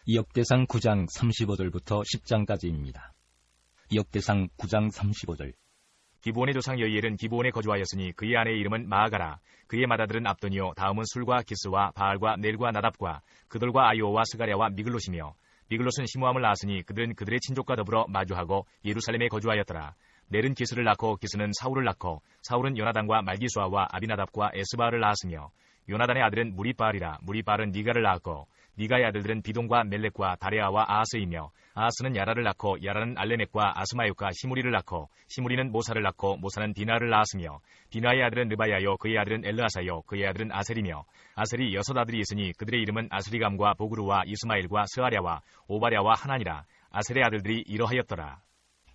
역대상 9장 35절부터 10장까지입니다. 역대상 9장 35절. 기브온의 조상 여이엘은 기브온에 거주하였으니 그의 아내의 이름은 마아가라. 그의 맏아들은 압도니요, 다음은 술과 기스와 바알과 넬과 나답과 그들과 아이오와 스가랴와 미글롯이며, 미글롯은 시므함을 낳았으니 그들은 그들의 친족과 더불어 마주하고 예루살렘에 거주하였더라. 넬은 기스를 낳고 기스는 사울을 낳고 사울은 요나단과 말기수아와 아비나답과 에스바알을 낳았으며, 요나단의 아들은 무리바알이라. 무리바알은 니가를 낳았고 니가의 아들들은 비동과 멜렉과 다레아와 아하스이며, 아하스는 야라를 낳고 야라는 알레멕과 아스마육과 시무리를 낳고 시무리는 모사를 낳고 모사는 비나를 낳았으며, 비나의 아들은 느바야요 그의 아들은 엘르아사요 그의 아들은 아셀이며, 아셀이 6 아들이 있으니 그들의 이름은 아스리감과 보그루와 이스마일과 스아랴와 오바랴와 하나니라. 아셀의 아들들이 이러하였더라.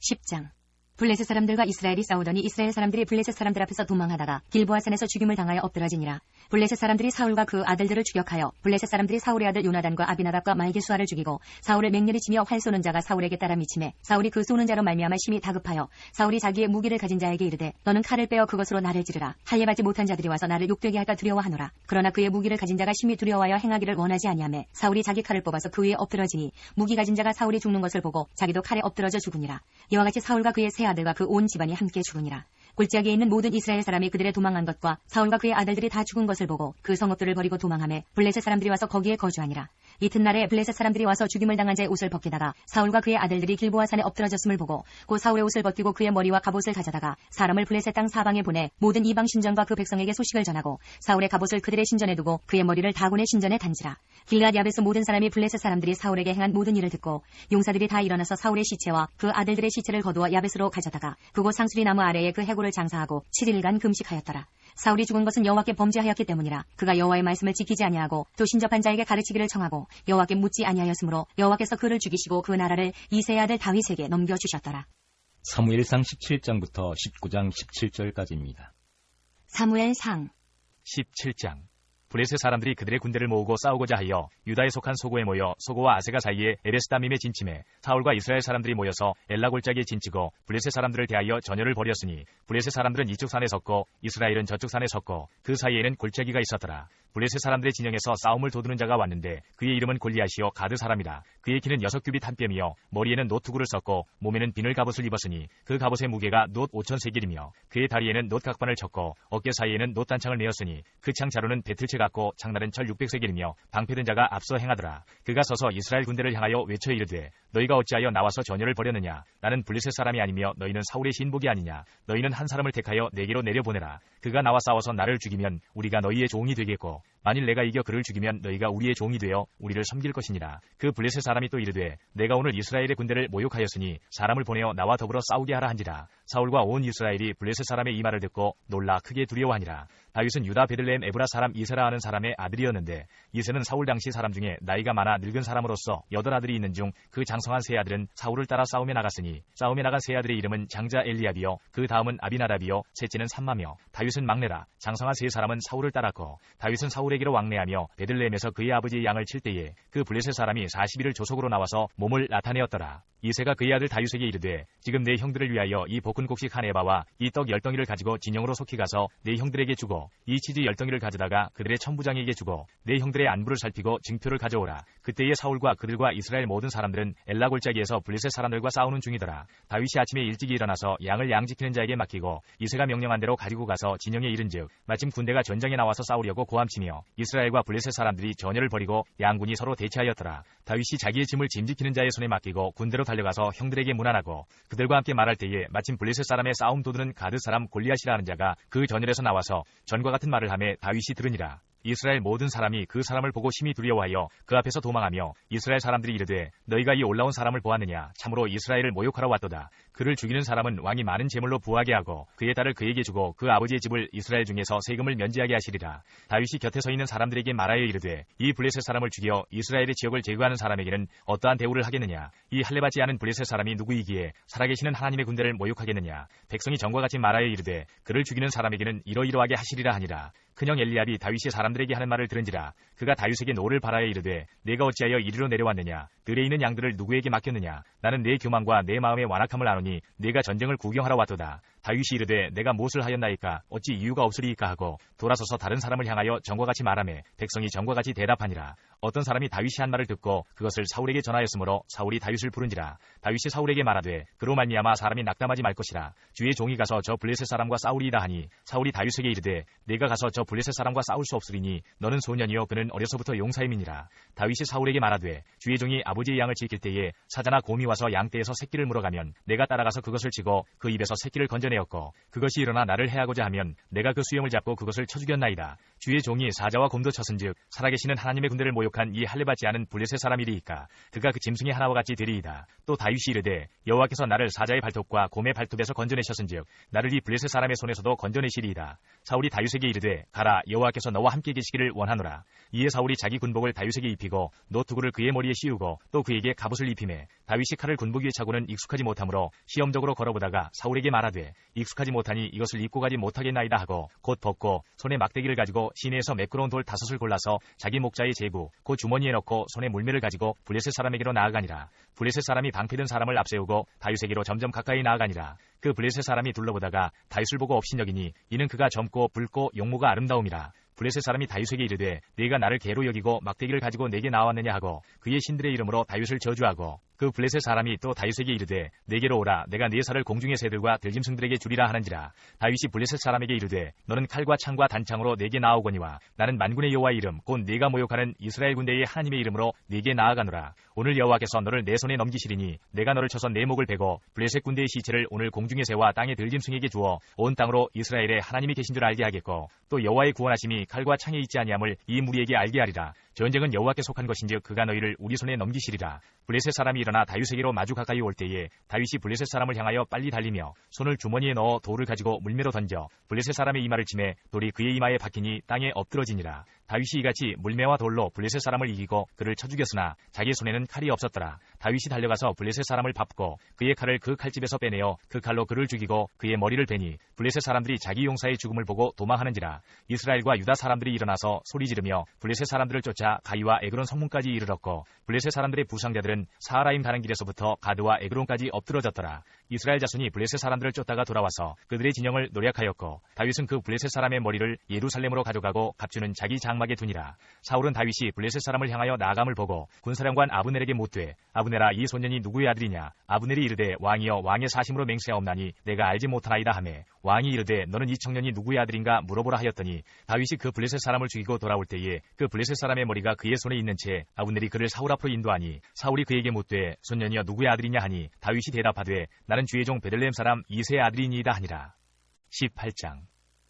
10장. 블레셋 사람들과 이스라엘이 싸우더니 이스라엘 사람들이 블레셋 사람들 앞에서 도망하다가 길보아산에서 죽임을 당하여 엎드러지니라. 블레셋 사람들이 사울과 그 아들들을 추격하여 블레셋 사람들이 사울의 아들 요나단과 아비나답과 말기수아를 죽이고 사울을 맹렬히 치며 활 쏘는 자가 사울에게 따라 미치매 사울이 그 쏘는 자로 말미암아 심히 다급하여 사울이 자기의 무기를 가진 자에게 이르되 너는 칼을 빼어 그것으로 나를 찌르라. 할례받지 못한 자들이 와서 나를 욕되게 할까 두려워하노라. 그러나 그의 무기를 가진 자가 심히 두려워하여 행하기를 원하지 아니하매 사울이 자기 칼을 뽑아서 그 위에 엎드러지니 무기 가진 자가 사울이 죽는 것을 보고 자기도 칼에 엎드러져 죽으니라. 이와 같이 사울과 그의 세 아들과 그 온 집안이 함께 죽으니라. 골짜기에 있는 모든 이스라엘 사람이 그들의 도망한 것과 사울과 그의 아들들이 다 죽은 것을 보고 그 성읍들을 버리고 도망하매 블레셋 사람들이 와서 거기에 거주하니라. 이튿날에 블레셋 사람들이 와서 죽임을 당한 자의 옷을 벗기다가 사울과 그의 아들들이 길보아산에 엎드러졌음을 보고 곧 사울의 옷을 벗기고 그의 머리와 갑옷을 가져다가 사람을 블레셋 땅 사방에 보내 모든 이방 신전과 그 백성에게 소식을 전하고 사울의 갑옷을 그들의 신전에 두고 그의 머리를 다곤의 신전에 단지라. 길앗 야베스 모든 사람이 블레셋 사람들이 사울에게 행한 모든 일을 듣고 용사들이 다 일어나서 사울의 시체와 그 아들들의 시체를 거두어 야베스로 가져다가 그곳 상수리 나무 아래에 그 해골을 장사하고 7일간 금식하였더라. 사울이 죽은 것은 여호와께 범죄하였기 때문이라. 그가 여호와의 말씀을 지키지 아니하고 또 신접한 자에게 가르치기를 청하고 여호와께 묻지 아니하였으므로 여호와께서 그를 죽이시고 그 나라를 이새의 아들 다윗에게 넘겨주셨더라. 사무엘상 17장부터 19장 17절까지입니다. 사무엘상 17장. 블레셋 사람들이 그들의 군대를 모으고 싸우고자 하여 유다에 속한 소고에 모여 소고와 아세가 사이에 에베스다밈에 진침해 사울과 이스라엘 사람들이 모여서 엘라 골짜기에 진치고 블레셋 사람들을 대하여 전열을 벌였으니 블레셋 사람들은 이쪽 산에 섰고 이스라엘은 저쪽 산에 섰고 그 사이에는 골짜기가 있었더라. 블레셋 사람들의 진영에서 싸움을 도두는 자가 왔는데 그의 이름은 골리앗이요 가드 사람이라. 그의 키는 6규빗 한 뼘이요 머리에는 놋 투구를 썼고 몸에는 비늘 갑옷을 입었으니 그 갑옷의 무게가 놋 5,000세겔이며 그의 다리에는 놋 각반을 쳤고 어깨 사이에는 놋 단창을 메었으니 그 창 자루는 배틀채 같고 장날은 철 600세겔이며 방패든 자가 앞서 행하더라. 그가 서서 이스라엘 군대를 향하여 외쳐 이르되 너희가 어찌하여 나와서 전열을 벌였느냐. 나는 블레셋 사람이 아니며 너희는 사울의 신복이 아니냐. 너희는 한 사람을 택하여 내게로 내려보내라. 그가 나와 싸워서 나를 죽이면 우리가 너희의 종이 되겠고 만일 내가 이겨 그를 죽이면 너희가 우리의 종이 되어 우리를 섬길 것이니라. 그 블레셋 사람이 또 이르되 내가 오늘 이스라엘의 군대를 모욕하였으니 사람을 보내어 나와 더불어 싸우게 하라 한지라. 사울과 온 이스라엘이 블레셋 사람의 이 말을 듣고 놀라 크게 두려워하니라. 다윗은 유다 베들레헴 에브라 사람 이세라 하는 사람의 아들이었는데 이세는 사울 당시 사람 중에 나이가 많아 늙은 사람으로서 8 아들이 있는 중 그 장성한 세 아들은 사울을 따라 싸움에 나갔으니 싸움에 나간 세 아들의 이름은 장자 엘리압이요 그 다음은 아비나답이요 셋째는 삼마며 다윗은 막내라. 장성한 세 사람은 사울을 따랐고 다윗은 사울에게로 왕래하며 베들레헴에서 그의 아버지의 양을 칠 때에 그 블레셋 사람이 40일을 조속으로 나와서 몸을 나타내었더라. 이세가 그의 아들 다윗에게 이르되 지금 내 형들을 위하여 이 볶은 곡식 한 에바와 이 떡 10덩이를 가지고 진영으로 속히 가서 내 형들에게 주고 이 치즈 10덩이를 가져다가 그들의 천부장에게 주고 내 형들의 안부를 살피고 징표를 가져오라. 그때에 사울과 그들과 이스라엘 모든 사람들은 엘라 골짜기에서 블레셋 사람들과 싸우는 중이더라. 다윗이 아침에 일찍이 일어나서 양을 양지키는 자에게 맡기고 이세가 명령한 대로 가지고 가서 진영에 이른즉 마침 군대가 전장에 나와서 싸우려고 고함치며 이스라엘과 블레셋 사람들이 전열을 벌이고 양군이 서로 대치하였더라. 다윗이 자기의 짐을 짐지키는 자의 손에 맡기고 군대로 달려가서 형들에게 문안하고 그들과 함께 말할 때에 마침 블레셋 사람의 싸움 도두는 가드 사람 골리앗이라 하는 자가 그 전열에서 나와서 전과 같은 말을 하매 다윗이 들으니라. 이스라엘 모든 사람이 그 사람을 보고 심히 두려워하여 그 앞에서 도망하며 이스라엘 사람들이 이르되 너희가 이 올라온 사람을 보았느냐. 참으로 이스라엘을 모욕하러 왔도다. 그를 죽이는 사람은 왕이 많은 제물로 부하게 하고 그의 딸을 그에게 주고 그 아버지의 집을 이스라엘 중에서 세금을 면제하게 하시리라. 다윗이 곁에 서 있는 사람들에게 말하여 이르되 이 블레셋 사람을 죽여 이스라엘의 지역을 제거하는 사람에게는 어떠한 대우를 하겠느냐. 이 할례받지 않은 블레셋 사람이 누구이기에 살아계시는 하나님의 군대를 모욕하겠느냐. 백성이 전과 같이 말하여 이르되 그를 죽이는 사람에게는 이러이러하게 하시리라 하니라. 큰형 엘리압이 다윗이 사람들에게 하는 말을 들은지라. 그가 다윗에게 노를 바라에 이르되 내가 어찌하여 이리로 내려왔느냐 들에 있는 양들을 누구에게 맡겼느냐 나는 내 교만과 내 마음의 완악함을 아노니 내가 전쟁을 구경하러 왔도다. 다윗이 이르되 내가 무엇을 하였나이까 어찌 이유가 없으리이까 하고 돌아서서 다른 사람을 향하여 전과 같이 말하매 백성이 전과 같이 대답하니라. 어떤 사람이 다윗이 한 말을 듣고 그것을 사울에게 전하였으므로 사울이 다윗을 부른지라. 다윗이 사울에게 말하되 그로 말미암아 사람이 낙담하지 말 것이라. 주의 종이 가서 저 블레셋 사람과 싸우리이다 하니 사울이 다윗에게 이르되 내가 가서 저 블레셋 사람과 싸울 수 없으리니 너는 소년이요 그는 어려서부터 용사임이니라. 다윗이 사울에게 말하되 주의 종이 아버지의 양을 지킬 때에 사자나 곰이 와서 양떼에서 새끼를 물어가면 내가 따라가서 그것을 치고 그 입에서 새끼를 건져내었고 그것이 일어나 나를 해하고자 하면 내가 그 수염을 잡고 그것을 쳐 죽였나이다. 주의 종이 사자와 곰도 쳤은즉 살아계시는 하나님의 군대를 모욕한 이 할례받지 않은 블레셋 사람이리이까 그가 그 짐승의 하나와 같이 되리이다. 또 다윗이 이르되 여호와께서 나를 사자의 발톱과 곰의 발톱에서 건져내셨은즉 나를 이 블레셋 사람의 손에서도 건져내시리이다. 사울이 다윗에게 이르되 가라 여호와께서 너와 함께 계시기를 원하노라. 이에 사울이 자기 군복을 다윗에게 입히고 노투구를 그의 머리에 씌우고 또 그에게 갑옷을 입히매 다윗이 칼을 군복 위에 차고는 익숙하지 못하므로 시험적으로 걸어보다가 사울에게 말하되 익숙하지 못하니 이것을 입고 가지 못하겠나이다 하고 곧 벗고 손에 막대기를 가지고 시내에서 매끄러운 돌 5을 골라서 자기 목자의 제구 그 주머니에 넣고 손에 물매를 가지고 블레셋 사람에게로 나아가니라. 블레셋 사람이 방패든 사람을 앞세우고 다윗에게로 점점 가까이 나아가니라. 그 블레셋 사람이 둘러보다가 다윗을 보고 업신여기니 이는 그가 젊고 붉고 용모가 아름다움이라. 블레셋 사람이 다윗에게 이르되 네가 나를 개로 여기고 막대기를 가지고 내게 나왔느냐 하고 그의 신들의 이름으로 다윗을 저주하고 그 블레셋 사람이 또 다윗에게 이르되 내게로 오라 내가 네 살을 공중의 새들과 들짐승들에게 주리라 하는지라. 다윗이 블레셋 사람에게 이르되 너는 칼과 창과 단창으로 내게 나아오거니와 나는 만군의 여호와의 이름 곧 네가 모욕하는 이스라엘 군대의 하나님의 이름으로 네게 나아가노라. 오늘 여호와께서 너를 내 손에 넘기시리니 내가 너를 쳐서 내 목을 베고 블레셋 군대의 시체를 오늘 공중의 새와 땅의 들짐승에게 주어 온 땅으로 이스라엘에 하나님이 계신 줄 알게 하겠고 또 여호와의 구원하심이 칼과 창에 있지 아니함을 이 무리에게 알게 하리라. 전쟁은 여호와께 속한 것인즉 그가 너희를 우리 손에 넘기시리라. 블레셋 사람이 일어나 다윗에게로 마주 가까이 올 때에 다윗이 블레셋 사람을 향하여 빨리 달리며 손을 주머니에 넣어 돌을 가지고 물매로 던져 블레셋 사람의 이마를 치매 돌이 그의 이마에 박히니 땅에 엎드러지니라. 다윗이 이같이 물매와 돌로 블레셋 사람을 이기고 그를 쳐 죽였으나 자기 손에는 칼이 없었더라. 다윗이 달려가서 블레셋 사람을 밟고 그의 칼을 그 칼집에서 빼내어 그 칼로 그를 죽이고 그의 머리를 베니 블레셋 사람들이 자기 용사의 죽음을 보고 도망하는지라. 이스라엘과 유다 사람들이 일어나서 소리 지르며 블레셋 사람들을 쫓아 가이와 에그론 성문까지 이르렀고 블레셋 사람들의 부상자들은 사하라임 가는 길에서부터 가드와 에그론까지 엎드러졌더라. 이스라엘 자손이 블레셋 사람들을 쫓다가 돌아와서 그들의 진영을 노략하였고 다윗은 그 블레셋 사람의 머리를 예루살렘으로 가져가고 갑주는 자기 장막에 두니라. 사울은 다윗이 블레셋 사람을 향하여 나아감을 보고 군사령관 아브넬에게 묻되 아브넬아 이 소년이 누구의 아들이냐. 아브넬이 이르되 왕이여 왕의 사심으로 맹세하옵나니 내가 알지 못하나이다 하매 왕이 이르되 너는 이 청년이 누구의 아들인가 물어보라 하였더니 다윗이 그 블레셋 사람을 죽이고 돌아올 때에 그 블레셋 사람의 머리가 그의 손에 있는 채 아브넬이 그를 사울 앞으로 인도하니 사울이 그에게 묻되 소년이여 누구의 아들이냐 하니 다윗이 대답하되 나는 주의 종 베들레헴 사람 이새의 아들이니이다 하니라. 18장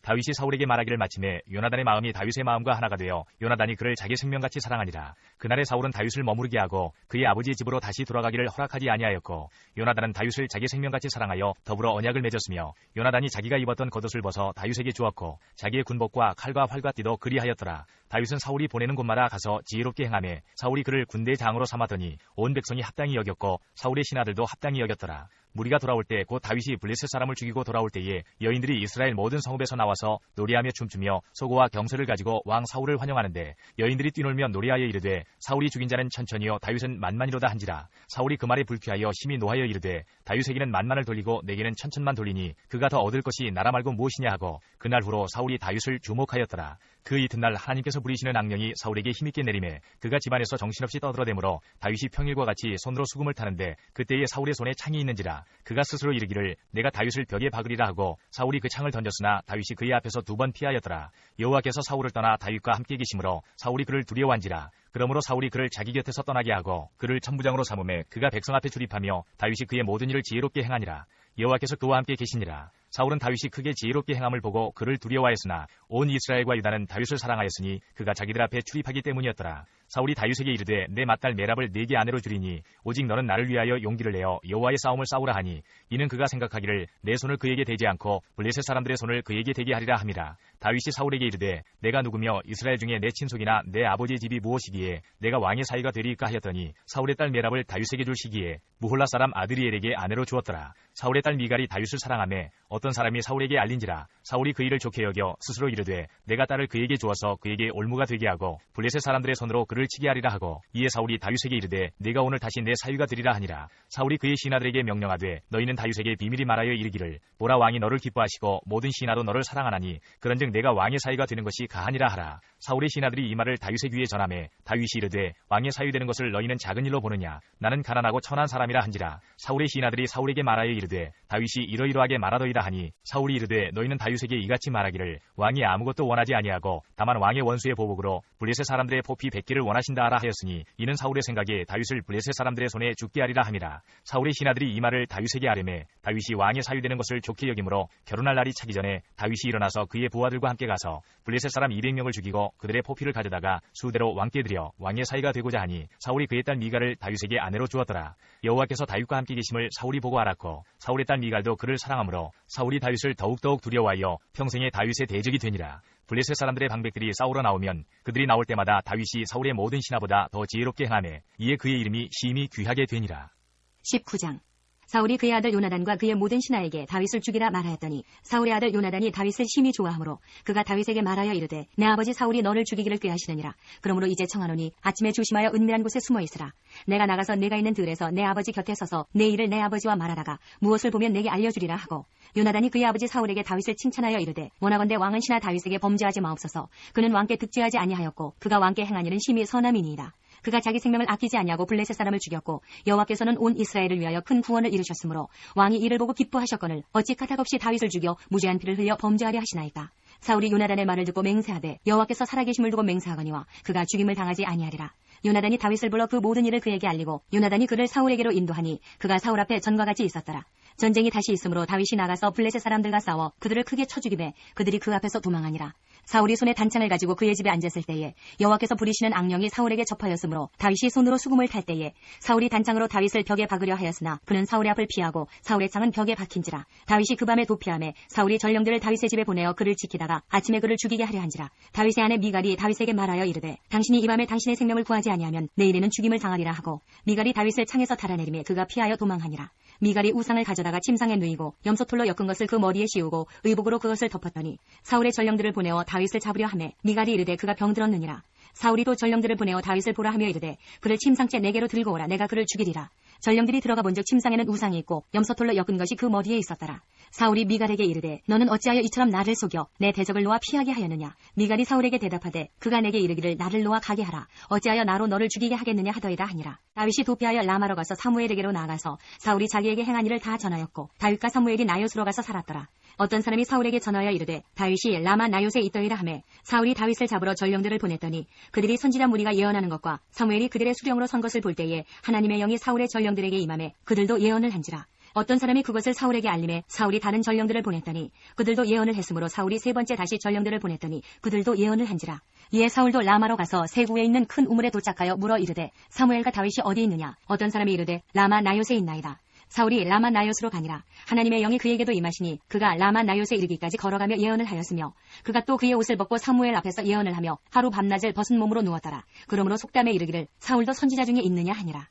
다윗이 사울에게 말하기를 마침에 요나단의 마음이 다윗의 마음과 하나가 되어 요나단이 그를 자기 생명같이 사랑하니라. 그날에 사울은 다윗을 머무르게 하고 그의 아버지의 집으로 다시 돌아가기를 허락하지 아니하였고 요나단은 다윗을 자기 생명같이 사랑하여 더불어 언약을 맺었으며 요나단이 자기가 입었던 겉옷을 벗어 다윗에게 주었고 자기의 군복과 칼과 활과 띠도 그리하였더라. 다윗은 사울이 보내는 곳마다 가서 지혜롭게 행하며 사울이 그를 군대의 장으로 삼았더니 온 백성이 합당히 여겼고 사울의 신하들도 합당히 여겼더라. 무리가 돌아올 때 곧 다윗이 블레셋 사람을 죽이고 돌아올 때에 여인들이 이스라엘 모든 성읍에서 나와서 노래하며 춤추며 소고와 경서를 가지고 왕 사울을 환영하는데 여인들이 뛰놀며 노래하여 이르되 사울이 죽인 자는 천천히요 다윗은 만만이로다 한지라. 사울이 그 말에 불쾌하여 심히 노하여 이르되 다윗에게는 만만을 돌리고 내게는 천천만 돌리니 그가 더 얻을 것이 나라 말고 무엇이냐 하고 그날 후로 사울이 다윗을 주목하였더라. 그 이튿날 하나님께서 부리시는 악령이 사울에게 힘있게 내리매 그가 집안에서 정신없이 떠들어대므로 다윗이 평일과 같이 손으로 수금을 타는데 그때에 사울의 손에 창이 있는지라. 그가 스스로 이르기를 내가 다윗을 벽에 박으리라 하고 사울이 그 창을 던졌으나 다윗이 그의 앞에서 2번 피하였더라. 여호와께서 사울을 떠나 다윗과 함께 계심으로 사울이 그를 두려워한지라. 그러므로 사울이 그를 자기 곁에서 떠나게 하고 그를 천부장으로 삼음에 그가 백성 앞에 출입하며 다윗이 그의 모든 일을 지혜롭게 행하니라. 여호와께서 그와 함께 계시니라. 사울은 다윗이 크게 지혜롭게 행함을 보고 그를 두려워하였으나 온 이스라엘과 유다는 다윗을 사랑하였으니 그가 자기들 앞에 출입하기 때문이었더라. 사울이 다윗에게 이르되 내 맏딸 메랍을 네게 아내로 주리니 오직 너는 나를 위하여 용기를 내어 여호와의 싸움을 싸우라 하니 이는 그가 생각하기를 내 손을 그에게 대지 않고 블레셋 사람들의 손을 그에게 대게 하리라 함이라. 다윗이 사울에게 이르되 내가 누구며 이스라엘 중에 내 친속이나 내 아버지의 집이 무엇이기에 내가 왕의 사위가 되리까 하였더니 사울의 딸 메랍을 다윗에게 줄 시기에 무홀라 사람 아드리엘에게 아내로 주었더라. 사울의 딸 미갈이 다윗을 사랑하매 어떤 사람이 사울에게 알린지라. 사울이 그 일을 좋게 여겨 스스로 이르되 내가 딸을 그에게 주어서 그에게 올무가 되게 하고 블레셋 사람들의 손으로 그를 치게 하리라 하고 이에 사울이 다윗에게 이르되 내가 오늘 다시 내 사위가 되리라 하니라. 사울이 그의 신하들에게 명령하되 너희는 다윗에게 비밀히 말하여 이르기를 보라 왕이 너를 기뻐하시고 모든 신하도 너를 사랑하나니 그런즉 내가 왕의 사위가 되는 것이 가하니라 하라. 사울의 신하들이 이 말을 다윗의 귀에 전하매 다윗이 이르되 왕의 사위 되는 것을 너희는 작은 일로 보느냐 나는 가난하고 천한 사람이라 한지라. 사울의 신하들이 사울에게 말하여 이르되 다윗이 이러이러하게 말하더이다 하니 사울이 이르되 너희는 다윗에게 이같이 말하기를 왕이 아무것도 원하지 아니하고 다만 왕의 원수의 보복으로 블레셋 사람들의 포피 100개를 원하신다 하라 하였으니 이는 사울의 생각에 다윗을 블레셋 사람들의 손에 죽게 하리라 함이라. 사울의 신하들이 이 말을 다윗에게 아뢰매 다윗이 왕의 사위 되는 것을 좋게 여기므로 결혼할 날이 차기 전에 다윗이 일어나서 그의 부하들과 함께 가서 블레셋 사람 200명을 죽이고 그들의 포피를 가져다가 수대로 왕께 드려 왕의 사위가 되고자 하니 사울이 그의 딸 미갈을 다윗에게 아내로 주었더라. 여호와께서 다윗과 함께 계심을 사울이 보고 알았고 사울의 딸 미갈도 그를 사랑하므로 사울이 다윗을 더욱더욱 두려워하여 평생에 다윗의 대적이 되니라. 블레셋 사람들의 방백들이 싸우러 나오면 그들이 나올 때마다 다윗이 사울의 모든 신하보다 더 지혜롭게 행하매 이에 그의 이름이 심히 귀하게 되니라. 19장. 사울이 그의 아들 요나단과 그의 모든 신하에게 다윗을 죽이라 말하였더니 사울의 아들 요나단이 다윗을 심히 좋아하므로 그가 다윗에게 말하여 이르되 내 아버지 사울이 너를 죽이기를 꾀하시느니라. 그러므로 이제 청하노니 아침에 조심하여 은밀한 곳에 숨어 있으라. 내가 나가서 내가 있는 들에서 내 아버지 곁에 서서 내 일을 내 아버지와 말하다가 무엇을 보면 내게 알려주리라 하고 요나단이 그의 아버지 사울에게 다윗을 칭찬하여 이르되 원하건대 왕은 신하 다윗에게 범죄하지 마옵소서. 그는 왕께 득죄하지 아니하였고 그가 왕께 행한 일은 심히 선함이니이다. 그가 자기 생명을 아끼지 아니하고 블레셋 사람을 죽였고 여호와께서는 온 이스라엘을 위하여 큰 구원을 이루셨으므로 왕이 이를 보고 기뻐하셨거늘 어찌 까닭없이 다윗을 죽여 무죄한 피를 흘려 범죄하려 하시나이까. 사울이 요나단의 말을 듣고 맹세하되 여호와께서 살아계심을 두고 맹세하거니와 그가 죽임을 당하지 아니하리라. 요나단이 다윗을 불러 그 모든 일을 그에게 알리고 요나단이 그를 사울에게로 인도하니 그가 사울 앞에 전과 같이 있었더라. 전쟁이 다시 있으므로 다윗이 나가서 블레셋 사람들과 싸워 그들을 크게 쳐 죽이매 그들이 그 앞에서 도망하니라. 사울이 손에 단창을 가지고 그의 집에 앉았을 때에 여호와께서 부리시는 악령이 사울에게 접하였으므로 다윗이 손으로 수금을 탈 때에 사울이 단창으로 다윗을 벽에 박으려 하였으나 그는 사울의 앞을 피하고 사울의 창은 벽에 박힌지라. 다윗이 그 밤에 도피하매 사울이 전령들을 다윗의 집에 보내어 그를 지키다가 아침에 그를 죽이게 하려 한지라. 다윗의 아내 미갈이 다윗에게 말하여 이르되 당신이 이 밤에 당신의 생명을 구하지 아니하면 내일에는 죽임을 당하리라 하고 미갈이 다윗을 창에서 달아내리매 그가 피하여 도망하니라. 미갈이 우상을 가져다가 침상에 누이고 염소털로 엮은 것을 그 머리에 씌우고 의복으로 그것을 덮었더니 사울의 전령들을 보내어 다윗을 잡으려 하매 미갈이 이르되 그가 병들었느니라. 사울이 또 전령들을 보내어 다윗을 보라 하며 이르되 그를 침상째 내게로 들고 오라. 내가 그를 죽이리라. 전령들이 들어가 본즉 침상에는 우상이 있고 염소털로 엮은 것이 그 머리에 있었더라. 사울이 미갈에게 이르되 너는 어찌하여 이처럼 나를 속여 내 대적을 놓아 피하게 하였느냐. 미갈이 사울에게 대답하되 그가 내게 이르기를 나를 놓아 가게 하라. 어찌하여 나로 너를 죽이게 하겠느냐 하더이다 하니라. 다윗이 도피하여 라마로 가서 사무엘에게로 나가서 사울이 자기에게 행한 일을 다 전하였고 다윗과 사무엘이 나요스로 가서 살았더라. 어떤 사람이 사울에게 전하여 이르되 다윗이 라마 나요스에 있더이라 하매 사울이 다윗을 잡으러 전령들을 보냈더니 그들이 선지자 무리가 예언하는 것과 사무엘이 그들의 수령으로 선 것을 볼 때에 하나님의 영이 사울의 전령들에게 임하매 그들도 예언을 한지라. 어떤 사람이 그것을 사울에게 알림해 사울이 다른 전령들을 보냈더니 그들도 예언을 했으므로 사울이 세 번째 다시 전령들을 보냈더니 그들도 예언을 한지라. 이에 사울도 라마로 가서 세구에 있는 큰 우물에 도착하여 물어 이르되 사무엘과 다윗이 어디 있느냐. 어떤 사람이 이르되 라마 나요스에 있나이다. 사울이 라마 나요스로 가니라. 하나님의 영이 그에게도 임하시니 그가 라마 나요스에 이르기까지 걸어가며 예언을 하였으며 그가 또 그의 옷을 벗고 사무엘 앞에서 예언을 하며 하루 밤낮을 벗은 몸으로 누웠더라. 그러므로 속담에 이르기를 사울도 선지자 중에 있느냐 하니라.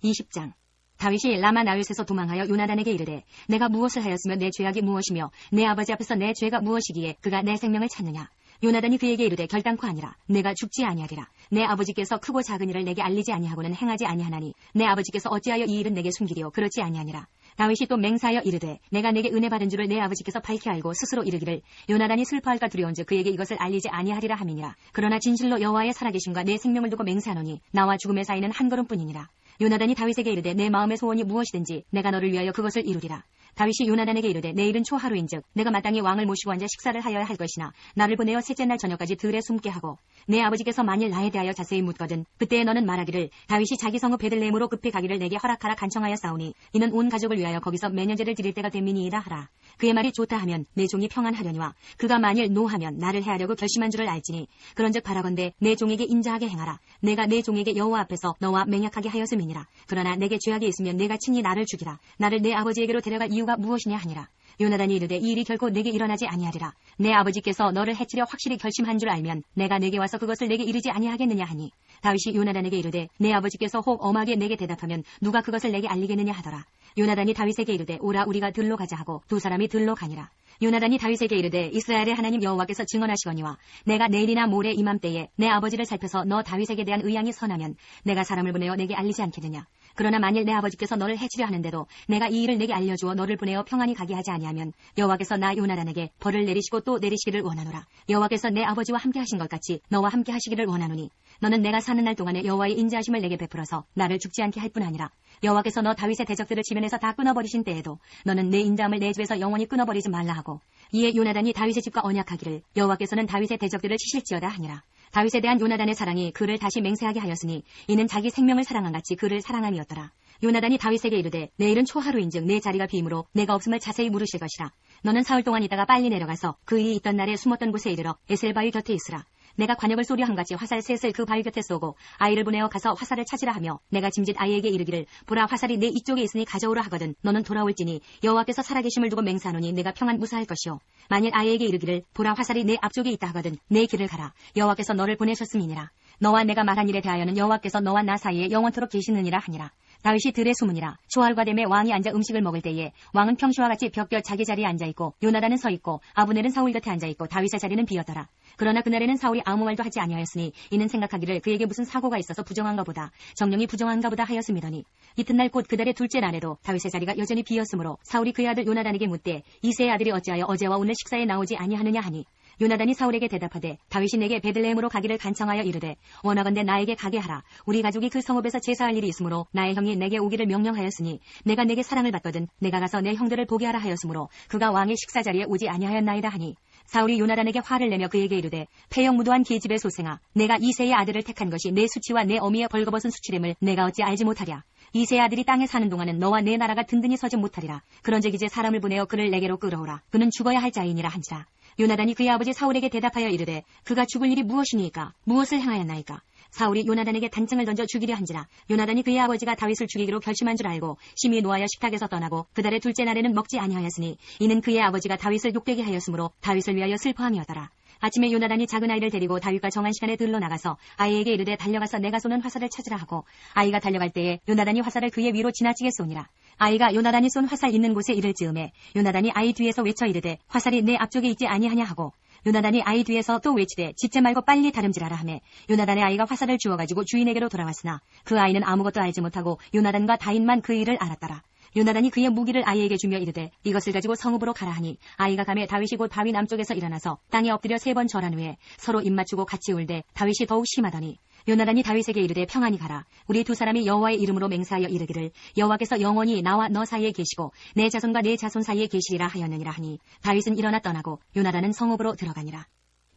20장. 다윗이 라마 나요스에서 도망하여 요나단에게 이르되 내가 무엇을 하였으며 내 죄악이 무엇이며 내 아버지 앞에서 내 죄가 무엇이기에 그가 내 생명을 찾느냐. 요나단이 그에게 이르되 결단코 아니라 내가 죽지 아니하리라. 내 아버지께서 크고 작은 일을 내게 알리지 아니하고는 행하지 아니하나니 내 아버지께서 어찌하여 이 일은 내게 숨기리요 그렇지 아니하니라. 다윗이 또 맹세하여 이르되 내가 내게 은혜 받은 줄을 내 아버지께서 밝히 알고 스스로 이르기를 요나단이 슬퍼할까 두려운즉 그에게 이것을 알리지 아니하리라 함이니라. 그러나 진실로 여호와의 살아계심과 내 생명을 두고 맹세하노니 나와 죽음의 사이는 한 걸음뿐이니라. 요나단이 다윗에게 이르되 내 마음의 소원이 무엇이든지 내가 너를 위하여 그것을 이루리라. 다윗이 요나단에게 이르되 내일은 초하루인즉 내가 마땅히 왕을 모시고 앉아 식사를 하여야 할 것이나 나를 보내어 셋째 날 저녁까지 들에 숨게 하고 내 아버지께서 만일 나에 대하여 자세히 묻거든 그때에 너는 말하기를 다윗이 자기 성읍 베들레헴으로 급히 가기를 내게 허락하라 간청하여 싸우니 이는 온 가족을 위하여 거기서 매년제를 드릴 때가 됨이니이다 하라. 그의 말이 좋다 하면 내 종이 평안하려니와 그가 만일 노하면 나를 해하려고 결심한 줄을 알지니 그런즉 바라건대 내 종에게 인자하게 행하라. 내가 내 종에게 여호와 앞에서 너와 맹약하게 하였음이니라. 그러나 내게 죄악이 있으면 내가 친히 나를 죽이라. 나를 내 아버지에게로 데려갈 이유가 무엇이냐 하니라. 요나단이 이르되 이 일이 결코 내게 일어나지 아니하리라. 내 아버지께서 너를 해치려 확실히 결심한 줄 알면 내가 내게 와서 그것을 내게 이르지 아니하겠느냐 하니 다윗이 요나단에게 이르되 내 아버지께서 혹 엄하게 내게 대답하면 누가 그것을 내게 알리겠느냐 하더라. 요나단이 다윗에게 이르되 오라 우리가 들로 가자 하고 두 사람이 들로 가니라. 요나단이 다윗에게 이르되 이스라엘의 하나님 여호와께서 증언하시거니와 내가 내일이나 모레 이맘때에 내 아버지를 살펴서 너 다윗에게 대한 의향이 선하면 내가 사람을 보내어 내게 알리지 않겠느냐. 그러나 만일 내 아버지께서 너를 해치려 하는데도 내가 이 일을 내게 알려주어 너를 보내어 평안히 가게 하지 아니하면 여호와께서 나 요나단에게 벌을 내리시고 또 내리시기를 원하노라. 여호와께서 내 아버지와 함께 하신 것 같이 너와 함께 하시기를 원하노니 너는 내가 사는 날 동안에 여호와의 인자하심을 내게 베풀어서 나를 죽지 않게 할 뿐 아니라 여호와께서 너 다윗의 대적들을 지면에서 다 끊어버리신 때에도 너는 내 인자함을 내 집에서 영원히 끊어버리지 말라 하고 이에 요나단이 다윗의 집과 언약하기를 여호와께서는 다윗의 대적들을 치실지어다 하니라. 다윗에 대한 요나단의 사랑이 그를 다시 맹세하게 하였으니 이는 자기 생명을 사랑한 같이 그를 사랑함이었더라. 요나단이 다윗에게 이르되 내일은 초하루인즉 내 자리가 비므로 내가 없음을 자세히 물으실 것이라. 너는 사흘 동안 있다가 빨리 내려가서 그 일이 있던 날에 숨었던 곳에 이르러 에셀바위 곁에 있으라. 내가 관역을 소리함같이 화살 셋을 그 바위 곁에 쏘고 아이를 보내어 가서 화살을 찾으라 하며 내가 짐짓 아이에게 이르기를 보라 화살이 내 이쪽에 있으니 가져오라 하거든 너는 돌아올지니 여호와께서 살아계심을 두고 맹세하노니 내가 평안 무사할 것이요 만일 아이에게 이르기를 보라 화살이 내 앞쪽에 있다 하거든 내 길을 가라 여호와께서 너를 보내셨음이니라. 너와 내가 말한 일에 대하여는 여호와께서 너와 나 사이에 영원토록 계시느니라 하니라. 다윗이 들의 수문이라. 초할과 됨에 왕이 앉아 음식을 먹을 때에 왕은 평시와 같이 벽곁 자기 자리에 앉아있고 요나단은 서있고 아브넬은 사울 곁에 앉아있고 다윗의 자리는 비었더라. 그러나 그날에는 사울이 아무 말도 하지 아니하였으니 이는 생각하기를 그에게 무슨 사고가 있어서 부정한가 보다 정령이 부정한가 보다 하였음이더니 이튿날 곧 그달의 둘째 날에도 다윗의 자리가 여전히 비었으므로 사울이 그의 아들 요나단에게 묻되 이새의 아들이 어찌하여 어제와 오늘 식사에 나오지 아니하느냐 하니 요나단이 사울에게 대답하되 다윗이 내게 베들레헴으로 가기를 간청하여 이르되 원하건대 나에게 가게 하라. 우리 가족이 그 성읍에서 제사할 일이 있으므로 나의 형이 내게 오기를 명령하였으니 내가 내게 사랑을 받거든 내가 가서 내 형들을 보게 하라 하였으므로 그가 왕의 식사 자리에 오지 아니하였나이다 하니 사울이 요나단에게 화를 내며 그에게 이르되 폐역무도한 계집의 소생아 내가 이새의 아들을 택한 것이 내 수치와 내 어미의 벌거벗은 수치됨을 내가 어찌 알지 못하랴. 이새의 아들이 땅에 사는 동안은 너와 내 나라가 든든히 서지 못하리라. 그런즉 이제 사람을 보내어 그를 내게로 끌어오라. 그는 죽어야 할 자이니라 한지라. 요나단이 그의 아버지 사울에게 대답하여 이르되 그가 죽을 일이 무엇이니까 무엇을 행하였나이까. 사울이 요나단에게 단증을 던져 죽이려 한지라. 요나단이 그의 아버지가 다윗을 죽이기로 결심한 줄 알고 심히 노하여 식탁에서 떠나고 그달의 둘째 날에는 먹지 아니하였으니 이는 그의 아버지가 다윗을 욕되게 하였으므로 다윗을 위하여 슬퍼함이었더라. 아침에 요나단이 작은 아이를 데리고 다윗과 정한 시간에 들러 나가서 아이에게 이르되 달려가서 내가 쏘는 화살을 찾으라 하고 아이가 달려갈 때에 요나단이 화살을 그의 위로 지나치게 쏘니라. 아이가 요나단이 쏜 화살 있는 곳에 이를 즈음에 요나단이 아이 뒤에서 외쳐 이르되 화살이 내 앞쪽에 있지 아니하냐 하고 요나단이 아이 뒤에서 또 외치되 짖지 말고 빨리 다름질하라 하매 요나단의 아이가 화살을 주워가지고 주인에게로 돌아왔으나 그 아이는 아무것도 알지 못하고 요나단과 다윗만 그 일을 알았더라. 요나단이 그의 무기를 아이에게 주며 이르되 이것을 가지고 성읍으로 가라 하니 아이가 가매 다윗이 곧 바위 남쪽에서 일어나서 땅에 엎드려 3번 절한 후에 서로 입맞추고 같이 울되 다윗이 더욱 심하더니 요나단이 다윗에게 이르되 평안히 가라. 우리 두 사람이 여호와의 이름으로 맹세하여 이르기를 여호와께서 영원히 나와 너 사이에 계시고 내 자손과 내 자손 사이에 계시리라 하였느니라 하니 다윗은 일어나 떠나고 요나단은 성읍으로 들어가니라.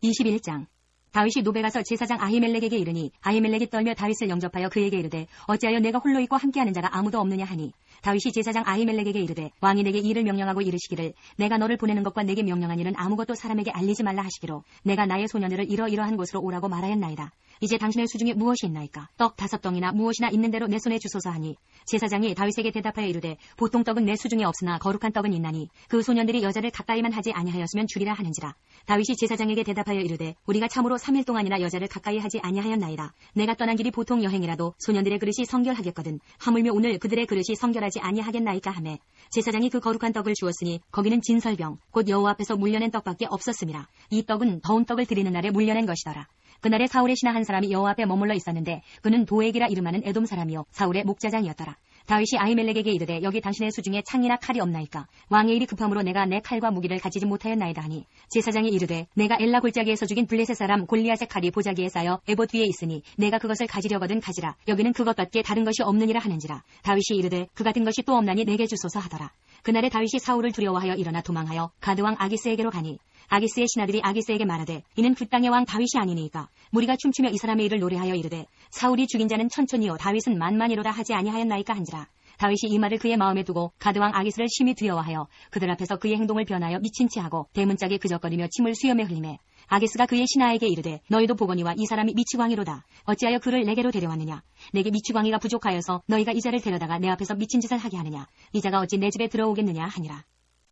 21장. 다윗이 노베 가서 제사장 아히멜렉에게 이르니 아히멜렉이 떨며 다윗을 영접하여 그에게 이르되 어찌하여 내가 홀로 있고 함께하는 자가 아무도 없느냐 하니 다윗이 제사장 아히멜렉에게 이르되 왕이 내게 이를 명령하고 이르시기를 내가 너를 보내는 것과 내게 명령한 일은 아무것도 사람에게 알리지 말라 하시기로 내가 나의 소년들을 이러이러한 곳으로 오라고 말하였나이다. 이제 당신의 수중에 무엇이 있나이까? 떡 5덩이나 무엇이나 있는 대로 내 손에 주소서 하니 제사장이 다윗에게 대답하여 이르되 보통 떡은 내 수중에 없으나 거룩한 떡은 있나니 그 소년들이 여자를 가까이만 하지 아니하였으면 주리라 하는지라. 다윗이 제사장에게 대답하여 이르되 우리가 참으로 3일 동안이나 여자를 가까이 하지 아니하였나이다. 내가 떠난 길이 보통 여행이라도 소년들의 그릇이 성결하겠거든 하물며 오늘 그들의 그릇이 성결하지 아니하겠나이까 하매 제사장이 그 거룩한 떡을 주었으니 거기는 진설병 곧 여호와 앞에서 물려낸 떡밖에 없었음이라. 이 떡은 더운 떡을 드리는 날에 물려낸 것이더라. 그날에 사울의 신하 한 사람이 여호와 앞에 머물러 있었는데 그는 도액이라 이름하는 에돔 사람이요 사울의 목자장이었더라. 다윗이 아히멜렉에게 이르되 여기 당신의 수중에 창이나 칼이 없나이까? 왕의 일이 급함으로 내가 내 칼과 무기를 가지지 못하였나이다 하니 제사장이 이르되 내가 엘라 골짜기에서 죽인 블레셋 사람 골리앗의 칼이 보자기에 쌓여 에봇 위에 있으니 내가 그것을 가지려거든 가지라. 여기는 그것밖에 다른 것이 없느니라 하는지라. 다윗이 이르되 그 같은 것이 또 없나니 내게 주소서 하더라. 그날에 다윗이 사울을 두려워하여 일어나 도망하여 가드왕 아기스에게로 가니 아기스의 신하들이 아기스에게 말하되 이는 그 땅의 왕 다윗이 아니니까. 무리가 춤추며 이 사람의 일을 노래하여 이르되 사울이 죽인 자는 천천히요 다윗은 만만이로다 하지 아니하였나이까 한지라. 다윗이 이 말을 그의 마음에 두고 가드왕 아기스를 심히 두려워하여 그들 앞에서 그의 행동을 변하여 미친 체하고 대문짝에 그적거리며 침을 수염에 흘리매 아기스가 그의 신하에게 이르되 너희도 보거니와 이 사람이 미치광이로다. 어찌하여 그를 내게로 데려왔느냐? 내게 미치광이가 부족하여서 너희가 이 자를 데려다가 내 앞에서 미친 짓을 하게 하느냐? 이 자가 어찌 내 집에 들어오겠느냐 하니라.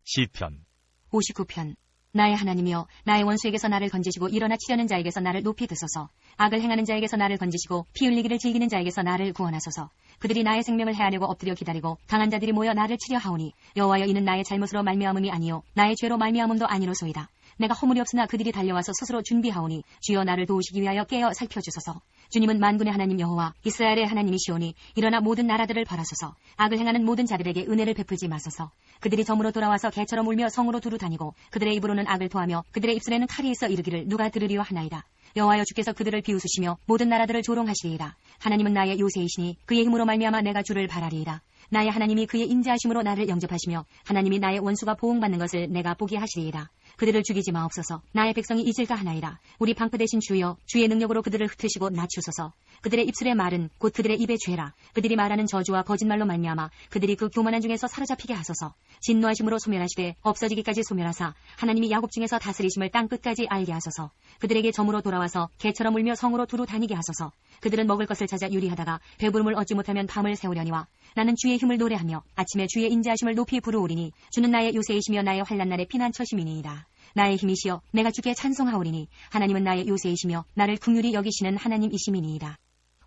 시편 59편. 나의 하나님이여 나의 원수에게서 나를 건지시고 일어나 치려는 자에게서 나를 높이 드소서. 악을 행하는 자에게서 나를 건지시고 피 흘리기를 즐기는 자에게서 나를 구원하소서. 그들이 나의 생명을 해하려고 엎드려 기다리고 강한 자들이 모여 나를 치려 하오니 여호와여 이는 나의 잘못으로 말미암음이 아니요 나의 죄로 말미암음도 아니로소이다. 내가 허물이 없으나 그들이 달려와서 스스로 준비하오니 주여 나를 도우시기 위하여 깨어 살펴주소서. 주님은 만군의 하나님 여호와 이스라엘의 하나님이시오니 일어나 모든 나라들을 벌하소서. 악을 행하는 모든 자들에게 은혜를 베풀지 마소서. 그들이 점으로 돌아와서 개처럼 울며 성으로 두루 다니고 그들의 입으로는 악을 토하며 그들의 입술에는 칼이 있어 이르기를 누가 들으리요 하나이다. 여호와여 주께서 그들을 비웃으시며 모든 나라들을 조롱하시리이다. 하나님은 나의 요새이시니 그의 힘으로 말미암아 내가 주를 바라리이다. 나의 하나님이 그의 인자하심으로 나를 영접하시며 하나님이 나의 원수가 보응받는 것을 내가 보게 하시리이다. 그들을 죽이지 마옵소서. 나의 백성이 잊을까 하나이다. 우리 방패 대신 주여 주의 능력으로 그들을 흩으시고 낮추소서. 그들의 입술의 말은 곧 그들의 입의 죄라. 그들이 말하는 저주와 거짓말로 말미암아 그들이 그 교만한 중에서 사로잡히게 하소서. 진노하심으로 소멸하시되 없어지기까지 소멸하사 하나님이 야곱 중에서 다스리심을 땅 끝까지 알게 하소서. 그들에게 점으로 돌아와서 개처럼 울며 성으로 두루 다니게 하소서. 그들은 먹을 것을 찾아 유리하다가 배부름을 얻지 못하면 밤을 새우려니와 나는 주의 힘을 노래하며 아침에 주의 인자하심을 높이 부르오리니 주는 나의 요새이시며 나의 환난 날의 피난처심이니이다. 나의 힘이시여 내가 주께 찬송하오리니 하나님은 나의 요새이시며 나를 긍휼히 여기시는 하나님이심이니이다.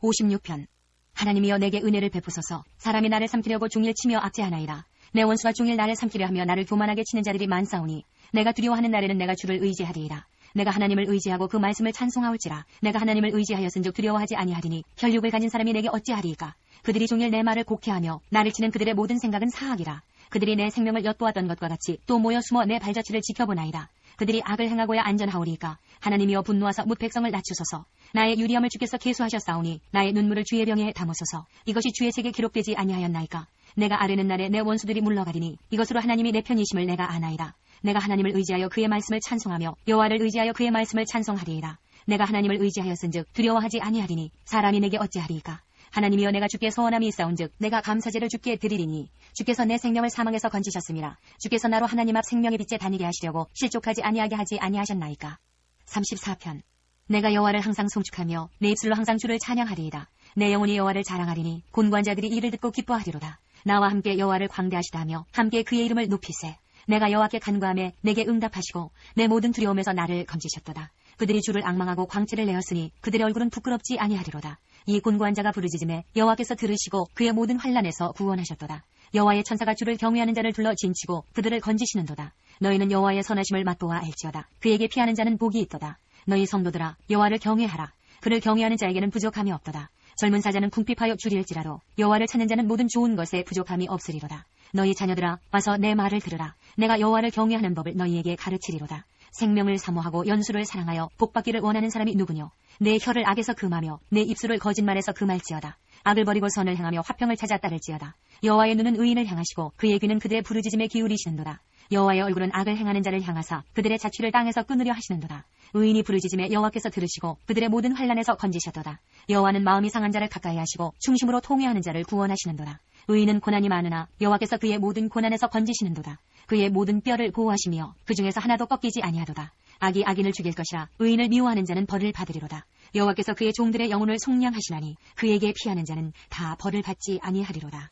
56편. 하나님이여 내게 은혜를 베푸소서. 사람이 나를 삼키려고 종일 치며 압제하나이다. 내 원수가 종일 나를 삼키려 하며 나를 교만하게 치는 자들이 많사오니 내가 두려워하는 날에는 내가 주를 의지하리이다. 내가 하나님을 의지하고 그 말씀을 찬송하올지라. 내가 하나님을 의지하였은즉 두려워하지 아니하리니 혈육을 가진 사람이 내게 어찌하리이까. 그들이 종일 내 말을 곡해하며 나를 치는 그들의 모든 생각은 사악이라. 그들이 내 생명을 엿보았던 것과 같이 또 모여 숨어 내 발자취를 지켜보나이다. 그들이 악을 행하고야 안전하오리이까. 하나님이여 분노하사 뭇 백성을 낮추소서. 나의 유리함을 주께서 계수하셨사오니 나의 눈물을 주의 병에 담으소서. 이것이 주의 책에 기록되지 아니하였나이까. 내가 아뢰는 날에 내 원수들이 물러가리니 이것으로 하나님이 내 편이심을 내가 아나이다. 내가 하나님을 의지하여 그의 말씀을 찬송하며 여호와를 의지하여 그의 말씀을 찬송하리이다. 내가 하나님을 의지하였은즉 두려워하지 아니하리니 사람이 내게 어찌하리이까. 하나님이여 내가 주께 서원함이 있사온즉 내가 감사제를 주께 드리리니 주께서 내 생명을 사망에서 건지셨음이라. 주께서 나로 하나님 앞 생명의 빛에 다니게 하시려고 실족하지 아니하게 하지 아니하셨나이까. 34편. 내가 여호와를 항상 송축하며 내 입술로 항상 주를 찬양하리이다. 내 영혼이 여호와를 자랑하리니 곤고한 자들이 이를 듣고 기뻐하리로다. 나와 함께 여호와를 광대하시다며 함께 그의 이름을 높이세. 내가 여호와께 간구하매 내게 응답하시고 내 모든 두려움에서 나를 건지셨도다. 그들이 주를 앙망하고 광채를 내었으니 그들의 얼굴은 부끄럽지 아니하리로다. 이 곤고한 자가 부르짖음에 여호와께서 들으시고 그의 모든 환난에서 구원하셨도다. 여호와의 천사가 주를 경외하는 자를 둘러 진치고 그들을 건지시는도다. 너희는 여호와의 선하심을 맛보아 알지어다. 그에게 피하는 자는 복이 있도다. 너희 성도들아 여호와를 경외하라. 그를 경외하는 자에게는 부족함이 없도다. 젊은 사자는 궁핍하여 줄일지라도 여호와를 찾는 자는 모든 좋은 것에 부족함이 없으리로다. 너희 자녀들아 와서 내 말을 들으라. 내가 여호와를 경외하는 법을 너희에게 가르치리로다. 생명을 사모하고 연수를 사랑하여 복받기를 원하는 사람이 누구뇨? 내 혀를 악에서 금하며 내 입술을 거짓말에서 금할지어다. 악을 버리고 선을 행하며 화평을 찾아 따를지어다. 여호와의 눈은 의인을 향하시고 그의 귀는 그들의 부르짖음에 기울이시는도다. 여호와의 얼굴은 악을 행하는 자를 향하사 그들의 자취를 땅에서 끊으려 하시는도다. 의인이 부르짖음에 여호와께서 들으시고 그들의 모든 환난에서 건지셨도다. 여호와는 마음이 상한 자를 가까이 하시고 충심으로 통회하는 자를 구원하시는도다. 의인은 고난이 많으나 여호와께서 그의 모든 고난에서 건지시는도다. 그의 모든 뼈를 보호하시며 그 중에서 하나도 꺾이지 아니하도다. 악이 악인을 죽일 것이라. 의인을 미워하는 자는 벌을 받으리로다. 여호와께서 그의 종들의 영혼을 속량하시나니 그에게 피하는 자는 다 벌을 받지 아니하리로다.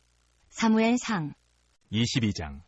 사무엘상 22장.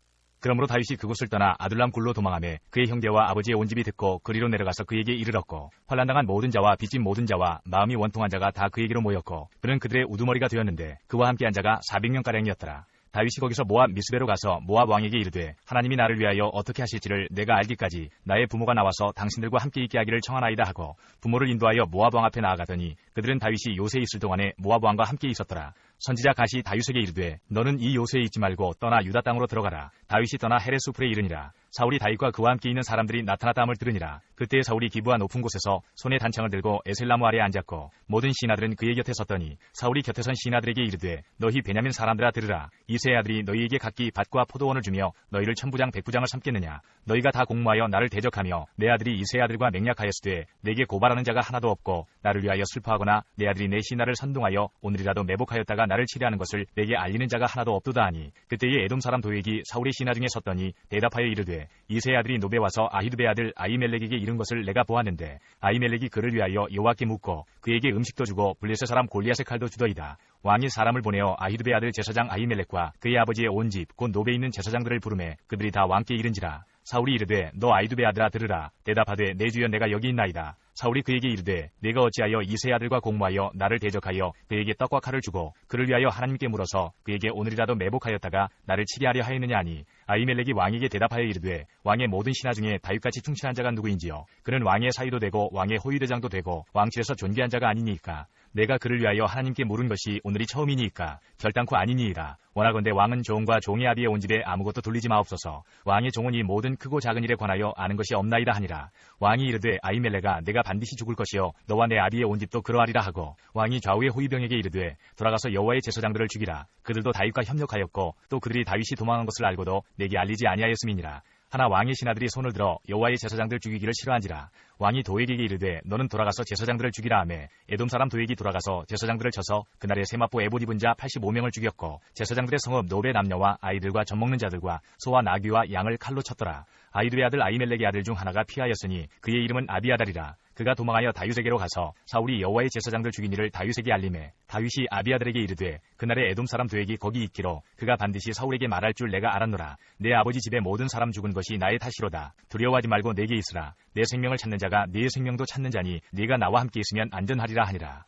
그러므로 다윗이 그곳을 떠나 아둘람 굴로 도망하며 그의 형제와 아버지의 온 집이 듣고 그리로 내려가서 그에게 이르렀고 환난당한 모든 자와 빚진 모든 자와 마음이 원통한 자가 다 그에게로 모였고 그는 그들의 우두머리가 되었는데 그와 함께한 자가 400명가량이었더라. 다윗이 거기서 모압 미스베로 가서 모압 왕에게 이르되 하나님이 나를 위하여 어떻게 하실지를 내가 알기까지 나의 부모가 나와서 당신들과 함께 있게 하기를 청하나이다 하고 부모를 인도하여 모압 왕 앞에 나아가더니 그들은 다윗이 요새 있을 동안에 모압 왕과 함께 있었더라. 선지자 갓이 다윗에게 이르되 너는 이 요새에 있지 말고 떠나 유다 땅으로 들어가라. 다윗이 떠나 헤레스 풀에 이르니라. 사울이 다윗과 그와 함께 있는 사람들이 나타났다함을 들으니라. 그때 사울이 기브아 높은 곳에서 손에 단창을 들고 에셀나무 아래에 앉았고 모든 신하들은 그의 곁에 섰더니 사울이 곁에 선 신하들에게 이르되 너희 베냐민 사람들아 들으라. 이새의 아들이 너희에게 각기 밭과 포도원을 주며 너희를 천부장 백부장을 삼겠느냐. 너희가 다 공모하여 나를 대적하며 내 아들이 이새의 아들과 맹약하였으되 내게 고발하는 자가 하나도 없고 나를 위하여 슬퍼하거나 내 아들이 내 신하를 선동하여 오늘이라도 매복하였다가 나를 치려하는 것을 내게 알리는 자가 하나도 없도다 하니 그때에 에돔 사람 도액이 사울의 신하 중에 섰더니 대답하여 이르되 이새의 아들이 노베 와서 아히두베 아들 아히멜렉에게 이른 것을 내가 보았는데 아히멜렉이 그를 위하여 여호와께 묻고 그에게 음식도 주고 블레셋 사람 골리앗의 칼도 주더이다. 왕이 사람을 보내어 아히두베 아들 제사장 아히멜렉과 그의 아버지의 온 집 곧 노베에 있는 제사장들을 부르매 그들이 다 왕께 이른지라. 사울이 이르되 너 아히두베 아들아 들으라. 대답하되 내 주여 내가 여기 있나이다. 사울이 그에게 이르되 내가 어찌하여 이새의 아들과 공모하여 나를 대적하여 그에게 떡과 칼을 주고 그를 위하여 하나님께 물어서 그에게 오늘이라도 매복하였다가 나를 치게 하려 하였느냐 하니 아히멜렉이 왕에게 대답하여 이르되 왕의 모든 신하 중에 다윗같이 충실한 자가 누구인지요. 그는 왕의 사위도 되고 왕의 호위대장도 되고 왕실에서 존귀한 자가 아니니까. 내가 그를 위하여 하나님께 물은 것이 오늘이 처음이니까 결단코 아니니이다. 원하건대 왕은 종과 종의 아비의 온 집에 아무것도 돌리지 마옵소서. 왕의 종은 이 모든 크고 작은 일에 관하여 아는 것이 없나이다 하니라. 왕이 이르되 아히멜렉아 내가 반드시 죽을 것이요 너와 내 아비의 온 집도 그러하리라 하고 왕이 좌우의 호위병에게 이르되 돌아가서 여호와의 제사장들을 죽이라. 그들도 다윗과 협력하였고 또 그들이 다윗이 도망한 것을 알고도 내게 알리지 아니하였음이니라. 하나 왕의 신하들이 손을 들어 여호와의 제사장들 죽이기를 싫어한지라. 왕이 도액에게 이르되 너는 돌아가서 제사장들을 죽이라 하매 에돔 사람 도액이 돌아가서 제사장들을 쳐서 그날에 세마포 에봇 입은 자 85명을 죽였고 제사장들의 성읍 노베 남녀와 아이들과 젖먹는 자들과 소와 나귀와 양을 칼로 쳤더라. 아히두베 아들 아히멜렉의 아들 중 하나가 피하였으니 그의 이름은 아비아달이라. 그가 도망하여 다윗에게로 가서 사울이 여호와의 제사장들 죽인 일을 다윗에게 알리매 다윗이 아비아달에게 이르되 그날에 에돔 사람 도액이 거기 있기로 그가 반드시 사울에게 말할 줄 내가 알았노라. 내 아버지 집의 모든 사람 죽은 것이 나의 탓이로다. 두려워하지 말고 내게 있으라. 내 생명을 찾는 자가 네 생명도 찾는 자니 네가 나와 함께 있으면 안전하리라 하니라.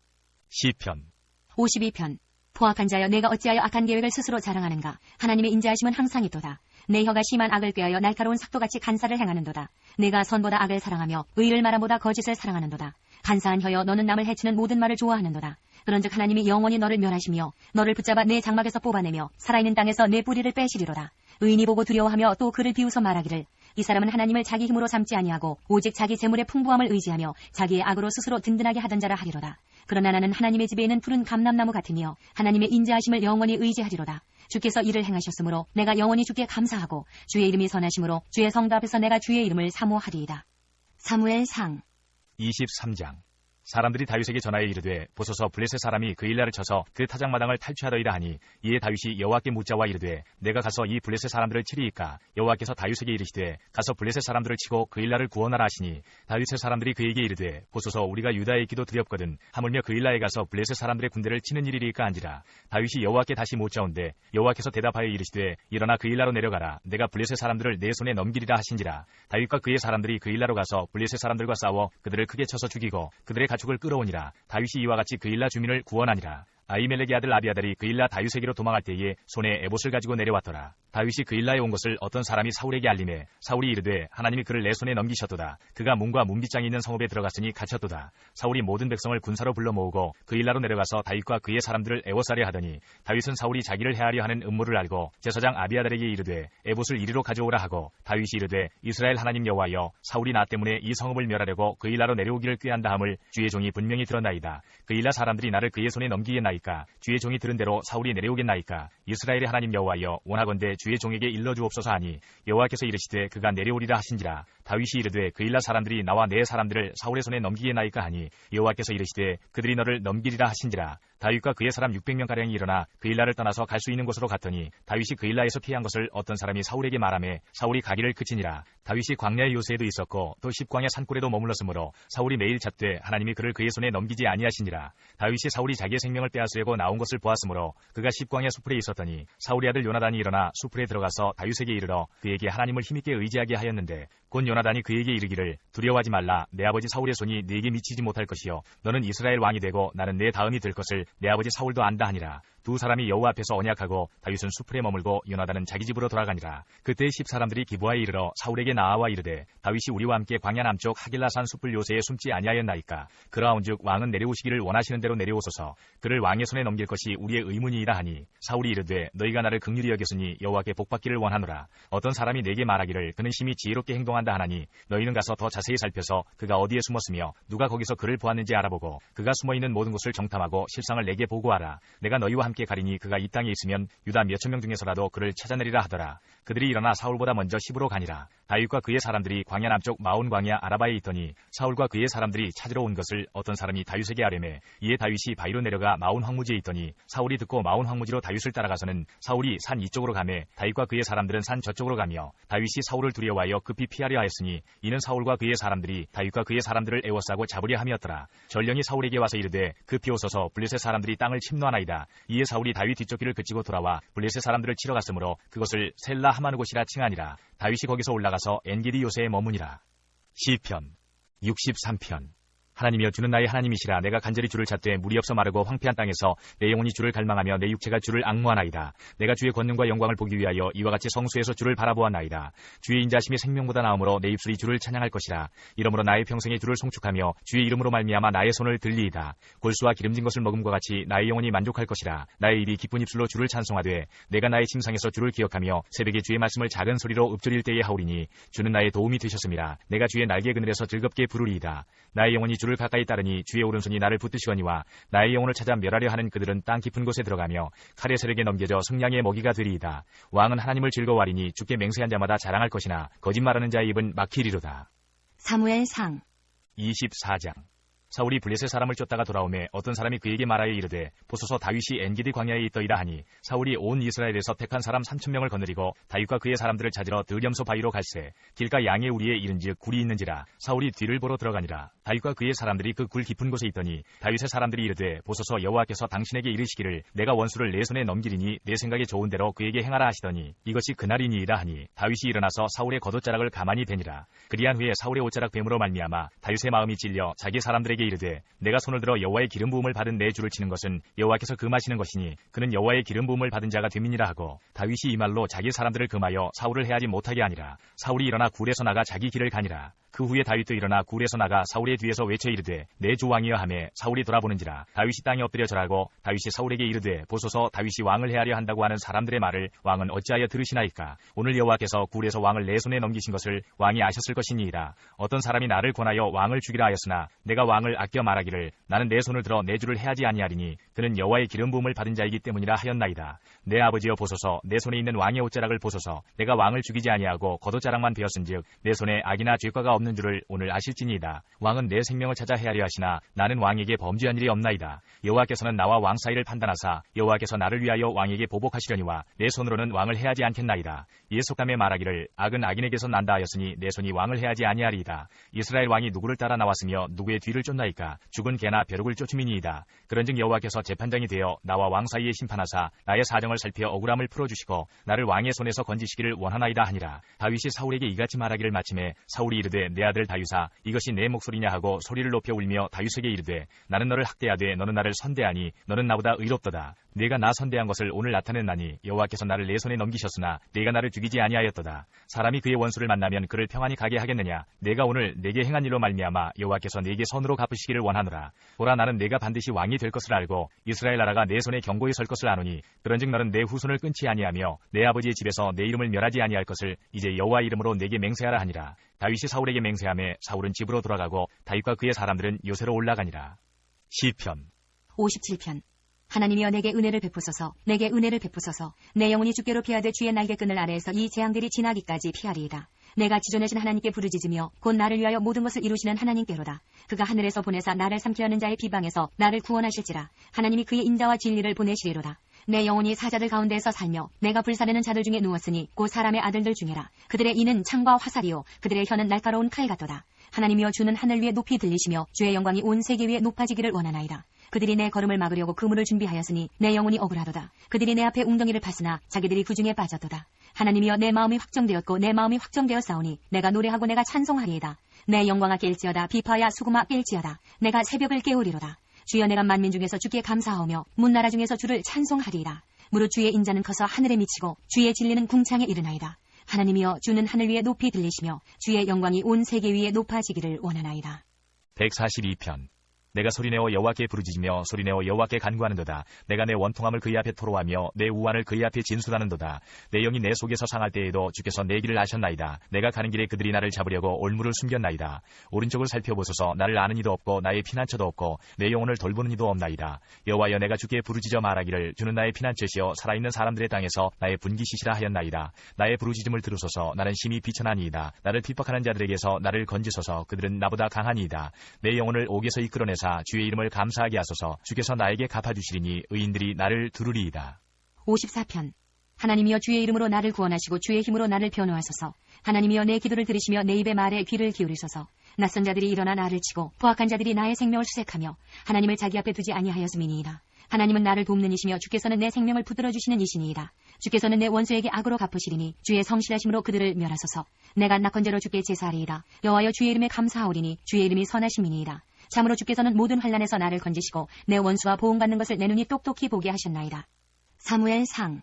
시편 52편. 포악한 자여 내가 어찌하여 악한 계획을 스스로 자랑하는가. 하나님의 인자하심은 항상 있도다. 내 혀가 심한 악을 꾀하여 날카로운 삭도같이 간사를 행하는도다. 내가 선보다 악을 사랑하며 의를 말함보다 거짓을 사랑하는도다. 간사한 혀여 너는 남을 해치는 모든 말을 좋아하는도다. 그런즉 하나님이 영원히 너를 멸하시며 너를 붙잡아 내 장막에서 뽑아내며 살아있는 땅에서 내 뿌리를 빼시리로다. 의인이 보고 두려워하며 또 그를 비웃어 말하기를 이 사람은 하나님을 자기 힘으로 삼지 아니하고 오직 자기 재물의 풍부함을 의지하며 자기의 악으로 스스로 든든하게 하던 자라 하리로다. 그러나 나는 하나님의 집에 있는 푸른 감람나무 같으며 하나님의 인자하심을 영원히 의지하리로다. 주께서 이를 행하셨으므로 내가 영원히 주께 감사하고 주의 이름이 선하심으로 주의 성도 앞에서 내가 주의 이름을 사모하리이다. 사무엘상 23장. 사람들이 다윗에게 전하여 이르되 보소서 블레셋 사람이 그 일라를 쳐서 그 타작마당을 탈취하더이다 하니 이에 다윗이 여호와께 묻자와 이르되 내가 가서 이 블레셋 사람들을 치리이까. 여호와께서 다윗에게 이르시되 가서 블레셋 사람들을 치고 그 일라를 구원하라 하시니 다윗의 사람들이 그에게 이르되 보소서 우리가 유다에 있기도 두렵거든 하물며 그 일라에 가서 블레셋 사람들의 군대를 치는 일이리까 한지라. 다윗이 여호와께 다시 묻자온데 여호와께서 대답하여 이르시되 일어나 그 일라로 내려가라. 내가 블레셋 사람들을 내 손에 넘기리라 하신지라. 다윗과 그의 사람들이 그 일라로 가서 블레셋 사람들과 싸워 그들을 크게 쳐서 죽이고 그들의 가축을 끌어오니라. 다윗이 이와 같이 그 일라 주민을 구원하니라. 아히멜렉의 아들 아비아달이 그 일라 다윗에게로 도망할 때에 손에 에봇을 가지고 내려왔더라. 다윗이 그 일라에 온 것을 어떤 사람이 사울에게 알리매 사울이 이르되 하나님이 그를 내 손에 넘기셨도다. 그가 문과 문빗장이 있는 성읍에 들어갔으니 갇혔도다. 사울이 모든 백성을 군사로 불러 모으고 그 일라로 내려가서 다윗과 그의 사람들을 애워싸려 하더니 다윗은 사울이 자기를 해하려 하는 음모를 알고 제사장 아비아달에게 이르되 에봇을 이리로 가져오라 하고 다윗이 이르되 이스라엘 하나님 여호와여 사울이 나 때문에 이 성읍을 멸하려고 그 일라로 내려오기를 꾀한다 함을 주의 종이 분명히 들었나이다. 그 일라 사람들이 나를 그의 손에 넘기겠나이까. 주의 종이 들은 대로 사울이 내려오겠나이까. 이스라엘의 하나님 여호와여 원하건대 주의 종에게 일러주옵소서 하니 여호와께서 이르시되 그가 내려오리라 하신지라. 다윗이 이르되 그 일라 사람들이 나와 내 사람들을 사울의 손에 넘기겠나이까 하니 여호와께서 이르시되 그들이 너를 넘기리라 하신지라. 다윗과 그의 사람 600명가량이 일어나 그 일라를 떠나서 갈 수 있는 곳으로 갔더니 다윗이 그 일라에서 피한 것을 어떤 사람이 사울에게 말하매 사울이 가기를 그치니라. 다윗이 광야의 요새에도 있었고 또 십광야 산골에도 머물렀으므로 사울이 매일 찾되 하나님이 그를 그의 손에 넘기지 아니하시니라. 다윗이 사울이 자기의 생명을 빼앗으려고 나온 것을 보았으므로 그가 십광야 수풀에 있었더니 사울의 아들 요나단이 일어나 수풀에 들어가서 다윗에게 이르러 그에게 하나님을 힘있게 의지하게 하였는데 곧 요나단이 그에게 이르기를 두려워하지 말라. 내 아버지 사울의 손이 네게 미치지 못할 것이요 너는 이스라엘 왕이 되고 나는 내 다음이 될 것을 내 아버지 사울도 안다 하니라. 두 사람이 여호와 앞에서 언약하고 다윗은 수풀에 머물고 요나단은 자기 집으로 돌아가니라. 그때 10사람들이 기브아에 이르러 사울에게 나아와 이르되 다윗이 우리와 함께 광야 남쪽 하길라산 숲을 요새에 숨지 아니하였나이까. 그러한즉 왕은 내려오시기를 원하시는 대로 내려오소서. 그를 왕의 손에 넘길 것이 우리의 의문이이다 하니 사울이 이르되 너희가 나를 긍휼히 여겼으니 여호와께 복받기를 원하노라. 어떤 사람이 내게 말하기를 그는 심히 지혜롭게 행동한다 하나니 너희는 가서 더 자세히 살펴서 그가 어디에 숨었으며 누가 거기서 그를 보았는지 알아보고 그가 숨어있는 모든 곳을 정탐하고 실상을 내게 보고하라. 내가 너희와 함께 가리니 그가 이 땅에 있으면 유다 몇천 명 중에서라도 그를 찾아내리라 하더라. 그들이 일어나 사울보다 먼저 시브로 가니라. 다윗과 그의 사람들이 광야 남쪽 마온 광야 아라바에 있더니 사울과 그의 사람들이 찾으러 온 것을 어떤 사람이 다윗에게 아뢰매 이에 다윗이 바위로 내려가 마온 황무지에 있더니 사울이 듣고 마온 황무지로 다윗을 따라가서는 사울이 산 이쪽으로 가매 다윗과 그의 사람들은 산 저쪽으로 가며 다윗이 사울을 두려워하여 급히 피하려 하였으니 이는 사울과 그의 사람들이 다윗과 그의 사람들을 애워싸고 잡으려 함이었더라. 전령이 사울에게 와서 이르되 급히 오소서 블레셋 사람들이 땅을 침노하나이다. 이에 사울이 다윗 뒷쫓기를 그치고 돌아와 블레셋 사람들을 치러 갔으므로 그것을 셀라 하마느 곳이라 칭하니라. 다윗이 거기서 올라가서 엔게디 요새에 머무니라. 시편 63편. 하나님이여 주는 나의 하나님이시라. 내가 간절히 주를 찾되 물이 없어 마르고 황폐한 땅에서 내 영혼이 주를 갈망하며 내 육체가 주를 앙무하나이다. 내가 주의 권능과 영광을 보기 위하여 이와 같이 성수에서 주를 바라보았나이다. 주의 인자심이 생명보다 나음으로 내 입술이 주를 찬양할 것이라. 이러므로 나의 평생에 주를 송축하며 주의 이름으로 말미암아 나의 손을 들리이다. 골수와 기름진 것을 먹음과 같이 나의 영혼이 만족할 것이라. 나의 입이 기쁜 입술로 주를 찬송하되 내가 나의 침상에서 주를 기억하며 새벽에 주의 말씀을 작은 소리로 읊조릴 때에 하오리니 주는 나의 도움이 되셨음이라. 내가 주의 날개 그늘에서 즐겁게 부르리이다. 나의 영혼이 주를 가까이 따르니 주의 오른손이 나를 붙드시거니와 나의 영혼을 찾아 멸하려 하는 그들은 땅 깊은 곳에 들어가며 칼의 세력에 넘겨져 승량의 먹이가 되리이다. 왕은 하나님을 즐거워하리니 주께 맹세한 자마다 자랑할 것이나 거짓말하는 자의 입은 막히리로다. 사무엘상 24장. 사울이 블레셋 사람을 쫓다가 돌아오매 어떤 사람이 그에게 말하여 이르되 보소서 다윗이 엔게디 광야에 있더이다 하니 사울이 온 이스라엘에서 택한 사람 3,000명을 거느리고 다윗과 그의 사람들을 찾으러 들염소 바위로 갈새 길가 양의 우리에 이른즉 굴이 있는지라. 사울이 뒤를 보러 들어가니라. 다윗과 그의 사람들이 그 굴 깊은 곳에 있더니 다윗의 사람들이 이르되 보소서 여호와께서 당신에게 이르시기를 내가 원수를 내 손에 넘기리니 내 생각에 좋은 대로 그에게 행하라 하시더니 이것이 그날이니이다 하니 다윗이 일어나서 사울의 겉옷자락을 가만히 베니라. 그리한 후에 사울의 옷자락 뱀으로 말미암아 다윗의 마음이 찔려 자기 사람들에게 이르되 내가 손을 들어 여호와의 기름 부음을 받은 내 주를 치는 것은 여호와께서 금하시는 것이니 그는 여호와의 기름 부음을 받은 자가 됨이니라 하고 다윗이 이 말로 자기 사람들을 금하여 사울을 해하지 못하게 하니라. 사울이 일어나 굴에서 나가 자기 길을 가니라. 그 후에 다윗도 일어나 굴에서 나가 사울의 뒤에서 외쳐 이르되 내 주 왕이여 하매 사울이 돌아보는지라. 다윗이 땅에 엎드려 절하고 다윗이 사울에게 이르되 보소서 다윗이 왕을 해하려 한다고 하는 사람들의 말을 왕은 어찌하여 들으시나이까. 오늘 여호와께서 굴에서 왕을 내 손에 넘기신 것을 왕이 아셨을 것이니이다. 어떤 사람이 나를 권하여 왕을 죽이라 하였으나 내가 왕을 아껴 말하기를 나는 내 손을 들어 내 주를 해하지 아니하리니 그는 여호와의 기름 부음을 받은 자이기 때문이라 하였나이다. 내 아버지여 보소서 내 손에 있는 왕의 옷자락을 보소서. 내가 왕을 죽이지 아니하고 겉옷자락만 베었은즉 내 손에 악이나 죄과가 없는 줄을 오늘 아실지니이다. 왕은 내 생명을 찾아 헤아려 하시나 나는 왕에게 범죄한 일이 없나이다. 여호와께서는 나와 왕 사이를 판단하사 여호와께서 나를 위하여 왕에게 보복하시려니와 내 손으로는 왕을 해하지 않겠나이다. 이에 속담에 말하기를 악은 악인에게서 난다 하였으니 내 손이 왕을 해하지 아니하리이다. 이스라엘 왕이 누구를 따라 나왔으며 누구의 뒤를 쫓나이까. 죽은 개나 벼룩을 쫓음이니이다. 그런즉 여호와께서 재판장이 되어 나와 왕 사이에 심판하사 나의 사정을 살펴 억울함을 풀어주시고 나를 왕의 손에서 건지시기를 원하나이다 하니라. 다윗이 사울에게 이같이 말하기를 마침에 사울이 이르되 내 아들 다윗아 이것이 내 목소리냐 하고 소리를 높여 울며 다윗에게 이르되 나는 너를 학대하되 너는 나를 선대하니 너는 나보다 의롭도다. 네가 나 선대한 것을 오늘 나타냈나니 여호와께서 나를 내 손에 넘기셨으나 네가 나를 죽이지 아니하였도다. 사람이 그의 원수를 만나면 그를 평안히 가게 하겠느냐. 내가 오늘 내게 행한 일로 말미암아 여호와께서 네게 선으로 갚으시기를 원하노라. 보라 나는 네가 반드시 왕이 될 것을 알고 이스라엘 나라가 내 손에 견고히 설 것을 아노니 그런즉 너는 내 후손을 끊지 아니하며 내 아버지의 집에서 내 이름을 멸하지 아니할 것을 이제 여호와 이름으로 네게 맹세하라 하니라. 다윗이 사울에게 맹세하매 사울은 집으로 돌아가고 다윗과 그의 사람들은 요새로 올라가니라. 시편 57편. 하나님이여 내게 은혜를 베푸소서. 내게 은혜를 베푸소서. 내 영혼이 주께로 피하되 주의 날개끈을 아래에서 이 재앙들이 지나기까지 피하리이다. 내가 지존하신 하나님께 부르짖으며 곧 나를 위하여 모든 것을 이루시는 하나님께로다. 그가 하늘에서 보내사 나를 삼켜 하는 자의 비방에서 나를 구원하실지라. 하나님이 그의 인자와 진리를 보내시리로다. 내 영혼이 사자들 가운데에서 살며 내가 불사르는 자들 중에 누웠으니 곧 사람의 아들들 중에라. 그들의 이는 창과 화살이요 그들의 혀는 날카로운 칼 같도다. 하나님이여 주는 하늘 위에 높이 들리시며 주의 영광이 온 세계 위에 높아지기를 원하나이다. 그들이 내 걸음을 막으려고 그물을 준비하였으니 내 영혼이 억울하도다. 그들이 내 앞에 웅덩이를 파으나 자기들이 그 중에 빠졌도다. 하나님이여 내 마음이 확정되었고 내 마음이 확정되었사오니 내가 노래하고 내가 찬송하리이다. 내 영광아 깰지어다. 비파야 수금아 깰지어다. 내가 새벽을 깨우리로다. 주여 내가 만민 중에서 주께 감사하오며 문나라 중에서 주를 찬송하리이다. 무릇 주의 인자는 커서 하늘에 미치고 주의 진리는 궁창에 이르나이다. 하나님이여 주는 하늘 위에 높이 들리시며 주의 영광이 온 세계 위에 높아지기를 원하나이다. 142편. 내가 소리내어 여호와께 부르짖으며 소리내어 여호와께 간구하는도다. 내가 내 원통함을 그의 앞에 토로하며 내 우환을 그의 앞에 진술하는도다. 내 영이 내 속에서 상할 때에도 주께서 내 길을 아셨나이다. 내가 가는 길에 그들이 나를 잡으려고 올무를 숨겼나이다. 오른쪽을 살펴보소서. 나를 아는 이도 없고 나의 피난처도 없고 내 영혼을 돌보는 이도 없나이다. 여호와여 내가 주께 부르짖어 말하기를 주는 나의 피난처시여 살아있는 사람들의 땅에서 나의 분기시시라 하였나이다. 나의 부르짖음을 들으소서. 나는 심히 비천하니이다. 나를 핍박하는 자들에게서 나를 건지소서. 그들은 나보다 강하니이다. 내 영혼을 옥에서 이끌어내사 주의 이름을 감사하게 하소서. 주께서 나에게 갚아주시리니 의인들이 나를 두르리이다. 54편. 하나님이여 주의 이름으로 나를 구원하시고 주의 힘으로 나를 변호하소서. 하나님이여 내 기도를 들으시며 내 입의 말에 귀를 기울이소서. 낯선 자들이 일어나 나를 치고 포악한 자들이 나의 생명을 수색하며 하나님을 자기 앞에 두지 아니하였음이니이다. 하나님은 나를 돕는 이시며 주께서는 내 생명을 붙들어 주시는 이시니이다. 주께서는 내 원수에게 악으로 갚으시리니 주의 성실하심으로 그들을 멸하소서. 내가 낙헌제로 주께 제사하리이다. 여호와여 주의 이름에 감사하오리니 주의 이름이 선하심이니이다. 참으로 주께서는 모든 환난에서 나를 건지시고 내 원수와 보응받는 것을 내 눈이 똑똑히 보게 하셨나이다. 사무엘상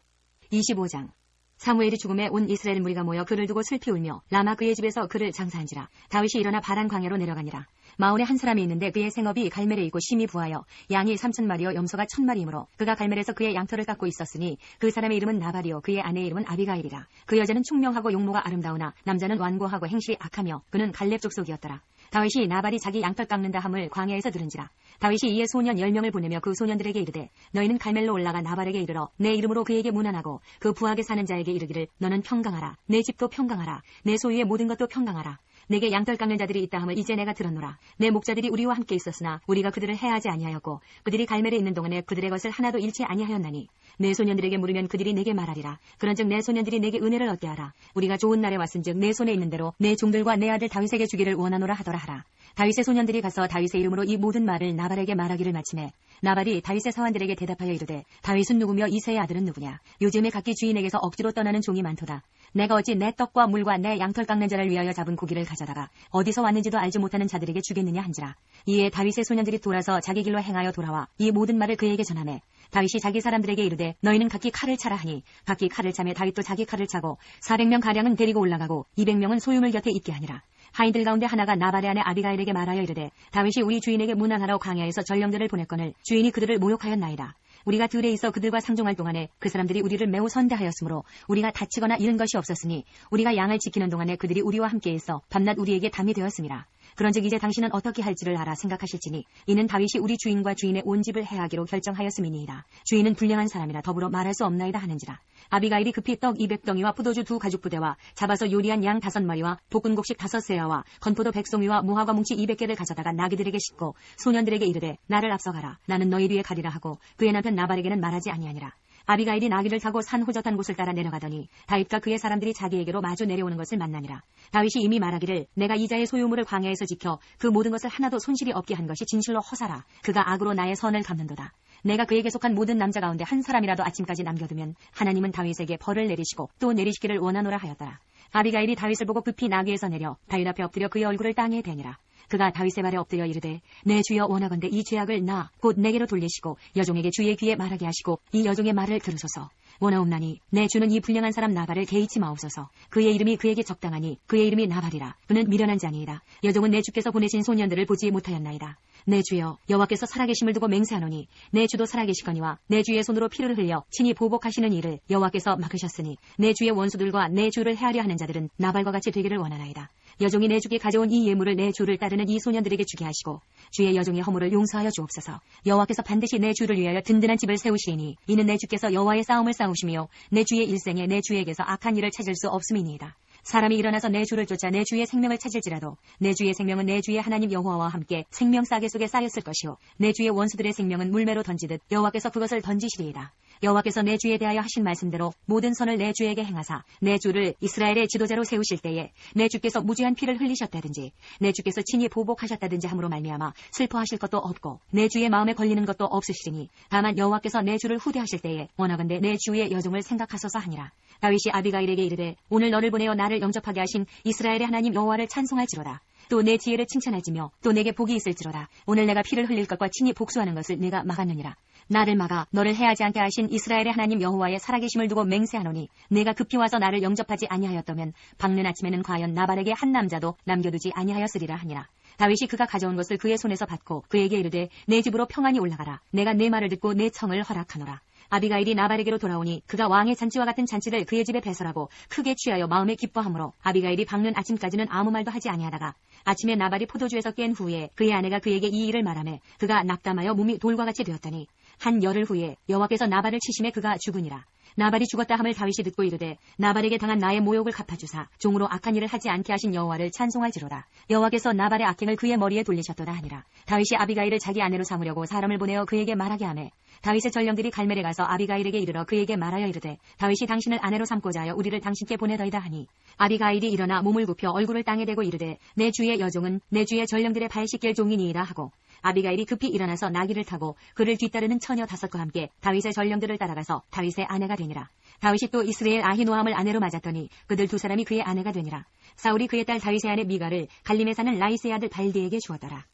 25장. 사무엘이 죽음에 온 이스라엘 무리가 모여 그를 두고 슬피 울며 라마 그의 집에서 그를 장사한지라. 다윗이 일어나 바란 광야로 내려가니라. 마온에 한 사람이 있는데 그의 생업이 갈멜이고 심히 부하여 양이 3,000마리요 염소가 1,000마리이므로 그가 갈멜에서 그의 양털을 깎고 있었으니 그 사람의 이름은 나발이요 그의 아내의 이름은 아비가일이라. 그 여자는 총명하고 용모가 아름다우나 남자는 완고하고 행실이 악하며 그는 갈렙 족속이었더라. 다윗이 나발이 자기 양털 깎는다 함을 광야에서 들은지라. 다윗이 이에 소년 10명을 보내며 그 소년들에게 이르되 너희는 갈멜로 올라가 나발에게 이르러 내 이름으로 그에게 문안하고 그 부하게 사는 자에게 이르기를 너는 평강하라. 내 집도 평강하라. 내 소유의 모든 것도 평강하라. 내게 양털 깎는 자들이 있다 함을 이제 내가 들었노라. 내 목자들이 우리와 함께 있었으나 우리가 그들을 해하지 아니하였고 그들이 갈멜에 있는 동안에 그들의 것을 하나도 잃지 아니하였나니 내 소년들에게 물으면 그들이 내게 말하리라. 그런즉 내 소년들이 내게 은혜를 얻게 하라. 우리가 좋은 날에 왔은즉 내 손에 있는 대로 내 종들과 내 아들 다윗에게 주기를 원하노라 하더라 하라. 다윗의 소년들이 가서 다윗의 이름으로 이 모든 말을 나발에게 말하기를 마치매 나발이 다윗의 사환들에게 대답하여 이르되 다윗은 누구며 이새의 아들은 누구냐. 요즘에 각기 주인에게서 억지로 떠나는 종이 많도다. 내가 어찌 내 떡과 물과 내 양털 깎는 자를 위하여 잡은 고기를 가져다가 어디서 왔는지도 알지 못하는 자들에게 주겠느냐 한지라. 이에 다윗의 소년들이 돌아서 자기 길로 행하여 돌아와 이 모든 말을 그에게 전하매 다윗이 자기 사람들에게 이르되 너희는 각기 칼을 차라 하니 각기 칼을 차매 다윗도 자기 칼을 차고 400명 가량은 데리고 올라가고 200명은 소유물 곁에 있게 하니라. 하인들 가운데 하나가 나발의 아내 아비가일에게 말하여 이르되 다윗이 우리 주인에게 문안하러 광야에서 전령들을 보냈거늘 주인이 그들을 모욕하였나이다. 우리가 들에 있어 그들과 상종할 동안에 그 사람들이 우리를 매우 선대하였으므로 우리가 다치거나 잃은 것이 없었으니 우리가 양을 지키는 동안에 그들이 우리와 함께 있어 밤낮 우리에게 담이 되었습니다. 그런즉 이제 당신은 어떻게 할지를 알아 생각하실지니 이는 다윗이 우리 주인과 주인의 온 집을 해하기로 결정하였음이니이다. 주인은 불량한 사람이라 더불어 말할 수 없나이다 하는지라. 아비가일이 급히 떡 200덩이와 포도주 2가죽부대와 잡아서 요리한 양 5마리와 볶은 곡식 5세아와 건포도 100송이와 무화과 뭉치 200개를 가져다가 나귀들에게 싣고 소년들에게 이르되 나를 앞서가라. 나는 너희 뒤에 가리라 하고 그의 남편 나발에게는 말하지 아니하니라. 아비가일이 나귀를 타고 산 호젓한 곳을 따라 내려가더니 다윗과 그의 사람들이 자기에게로 마주 내려오는 것을 만나니라. 다윗이 이미 말하기를 내가 이자의 소유물을 광야에서 지켜 그 모든 것을 하나도 손실이 없게 한 것이 진실로 허사라. 그가 악으로 나의 선을 갚는도다. 내가 그에게 속한 모든 남자 가운데 한 사람이라도 아침까지 남겨두면 하나님은 다윗에게 벌을 내리시고 또 내리시기를 원하노라 하였더라. 아비가일이 다윗을 보고 급히 나귀에서 내려 다윗 앞에 엎드려 그의 얼굴을 땅에 대니라. 그가 다윗의 발에 엎드려 이르되 내 주여 원하건대 이 죄악을 나 곧 내게로 돌리시고 여종에게 주의 귀에 말하게 하시고 이 여종의 말을 들으소서. 원하옵나니 내 주는 이 불량한 사람 나발을 개의치 마옵소서. 그의 이름이 그에게 적당하니 그의 이름이 나발이라. 그는 미련한 자니이다. 여종은 내 주께서 보내신 소년들을 보지 못하였나이다. 내 주여 여호와께서 살아계심을 두고 맹세하노니 내 주도 살아계시거니와 내 주의 손으로 피를 흘려 친히 보복하시는 일을 여호와께서 막으셨으니 내 주의 원수들과 내 주를 해하려 하는 자들은 나발과 같이 되기를 원하나이다. 여종이 내 주께 가져온 이 예물을 내 주를 따르는 이 소년들에게 주게 하시고 주의 여종의 허물을 용서하여 주옵소서. 여호와께서 반드시 내 주를 위하여 든든한 집을 세우시리니 이는 내 주께서 여호와의 싸움을 싸우시며 내 주의 일생에 내 주에게서 악한 일을 찾을 수 없음이니이다. 사람이 일어나서 내 주를 쫓아 내 주의 생명을 찾을지라도 내 주의 생명은 내 주의 하나님 여호와와 함께 생명 싸개 속에 쌓였을 것이요 내 주의 원수들의 생명은 물매로 던지듯 여호와께서 그것을 던지시리이다. 여호와께서 내 주에 대하여 하신 말씀대로 모든 선을 내 주에게 행하사 내 주를 이스라엘의 지도자로 세우실 때에 내 주께서 무죄한 피를 흘리셨다든지 내 주께서 친히 보복하셨다든지 함으로 말미암아 슬퍼하실 것도 없고 내 주의 마음에 걸리는 것도 없으시리니 다만 여호와께서 내 주를 후대하실 때에 원하건대 내 주의 여종을 생각하소서 하니라. 다윗이 아비가일에게 이르되 오늘 너를 보내어 나를 영접하게 하신 이스라엘의 하나님 여호와를 찬송할지로다. 또 내 지혜를 칭찬할지며 또 내게 복이 있을지로다. 오늘 내가 피를 흘릴 것과 친히 복수하는 것을 내가 막았느니라. 나를 막아 너를 해하지 않게 하신 이스라엘의 하나님 여호와의 살아계심을 두고 맹세하노니 내가 급히 와서 나를 영접하지 아니하였다면 밝는 아침에는 과연 나발에게 한 남자도 남겨두지 아니하였으리라 하니라. 다윗이 그가 가져온 것을 그의 손에서 받고 그에게 이르되 내 집으로 평안히 올라가라. 내가 내 말을 듣고 내 청을 허락하노라. 아비가일이 나발에게로 돌아오니 그가 왕의 잔치와 같은 잔치를 그의 집에 배설하고 크게 취하여 마음에 기뻐하므로 아비가일이 밝는 아침까지는 아무 말도 하지 아니하다가 아침에 나발이 포도주에서 깬 후에 그의 아내가 그에게 이 일을 말하매 그가 낙담하여 몸이 돌과 같이 되었더니 한 열흘 후에 여호와께서 나발을 치심에 그가 죽으니라. 나발이 죽었다 함을 다윗이 듣고 이르되 나발에게 당한 나의 모욕을 갚아주사 종으로 악한 일을 하지 않게 하신 여호와를 찬송할지로다. 여호와께서 나발의 악행을 그의 머리에 돌리셨도다 하니라. 다윗이 아비가일을 자기 아내로 삼으려고 사람을 보내어 그에게 말하게 하매 다윗의 전령들이 갈멜에 가서 아비가일에게 이르러 그에게 말하여 이르되 다윗이 당신을 아내로 삼고자 하여 우리를 당신께 보내더이다 하니 아비가일이 일어나 몸을 굽혀 얼굴을 땅에 대고 이르되 내 주의 여종은 내 주의 전령들의 발 씻길 종이니이다 하고 아비가일이 급히 일어나서 나귀를 타고 그를 뒤따르는 처녀 5과 함께 다윗의 전령들을 따라가서 다윗의 아내가 되니라. 다윗이 또 이스라엘 아히노함을 아내로 맞았더니 그들 2사람이 그의 아내가 되니라. 사울이 그의 딸 다윗의 아내 미가를 갈림에 사는 라이스의 아들 발디에게 주었더라.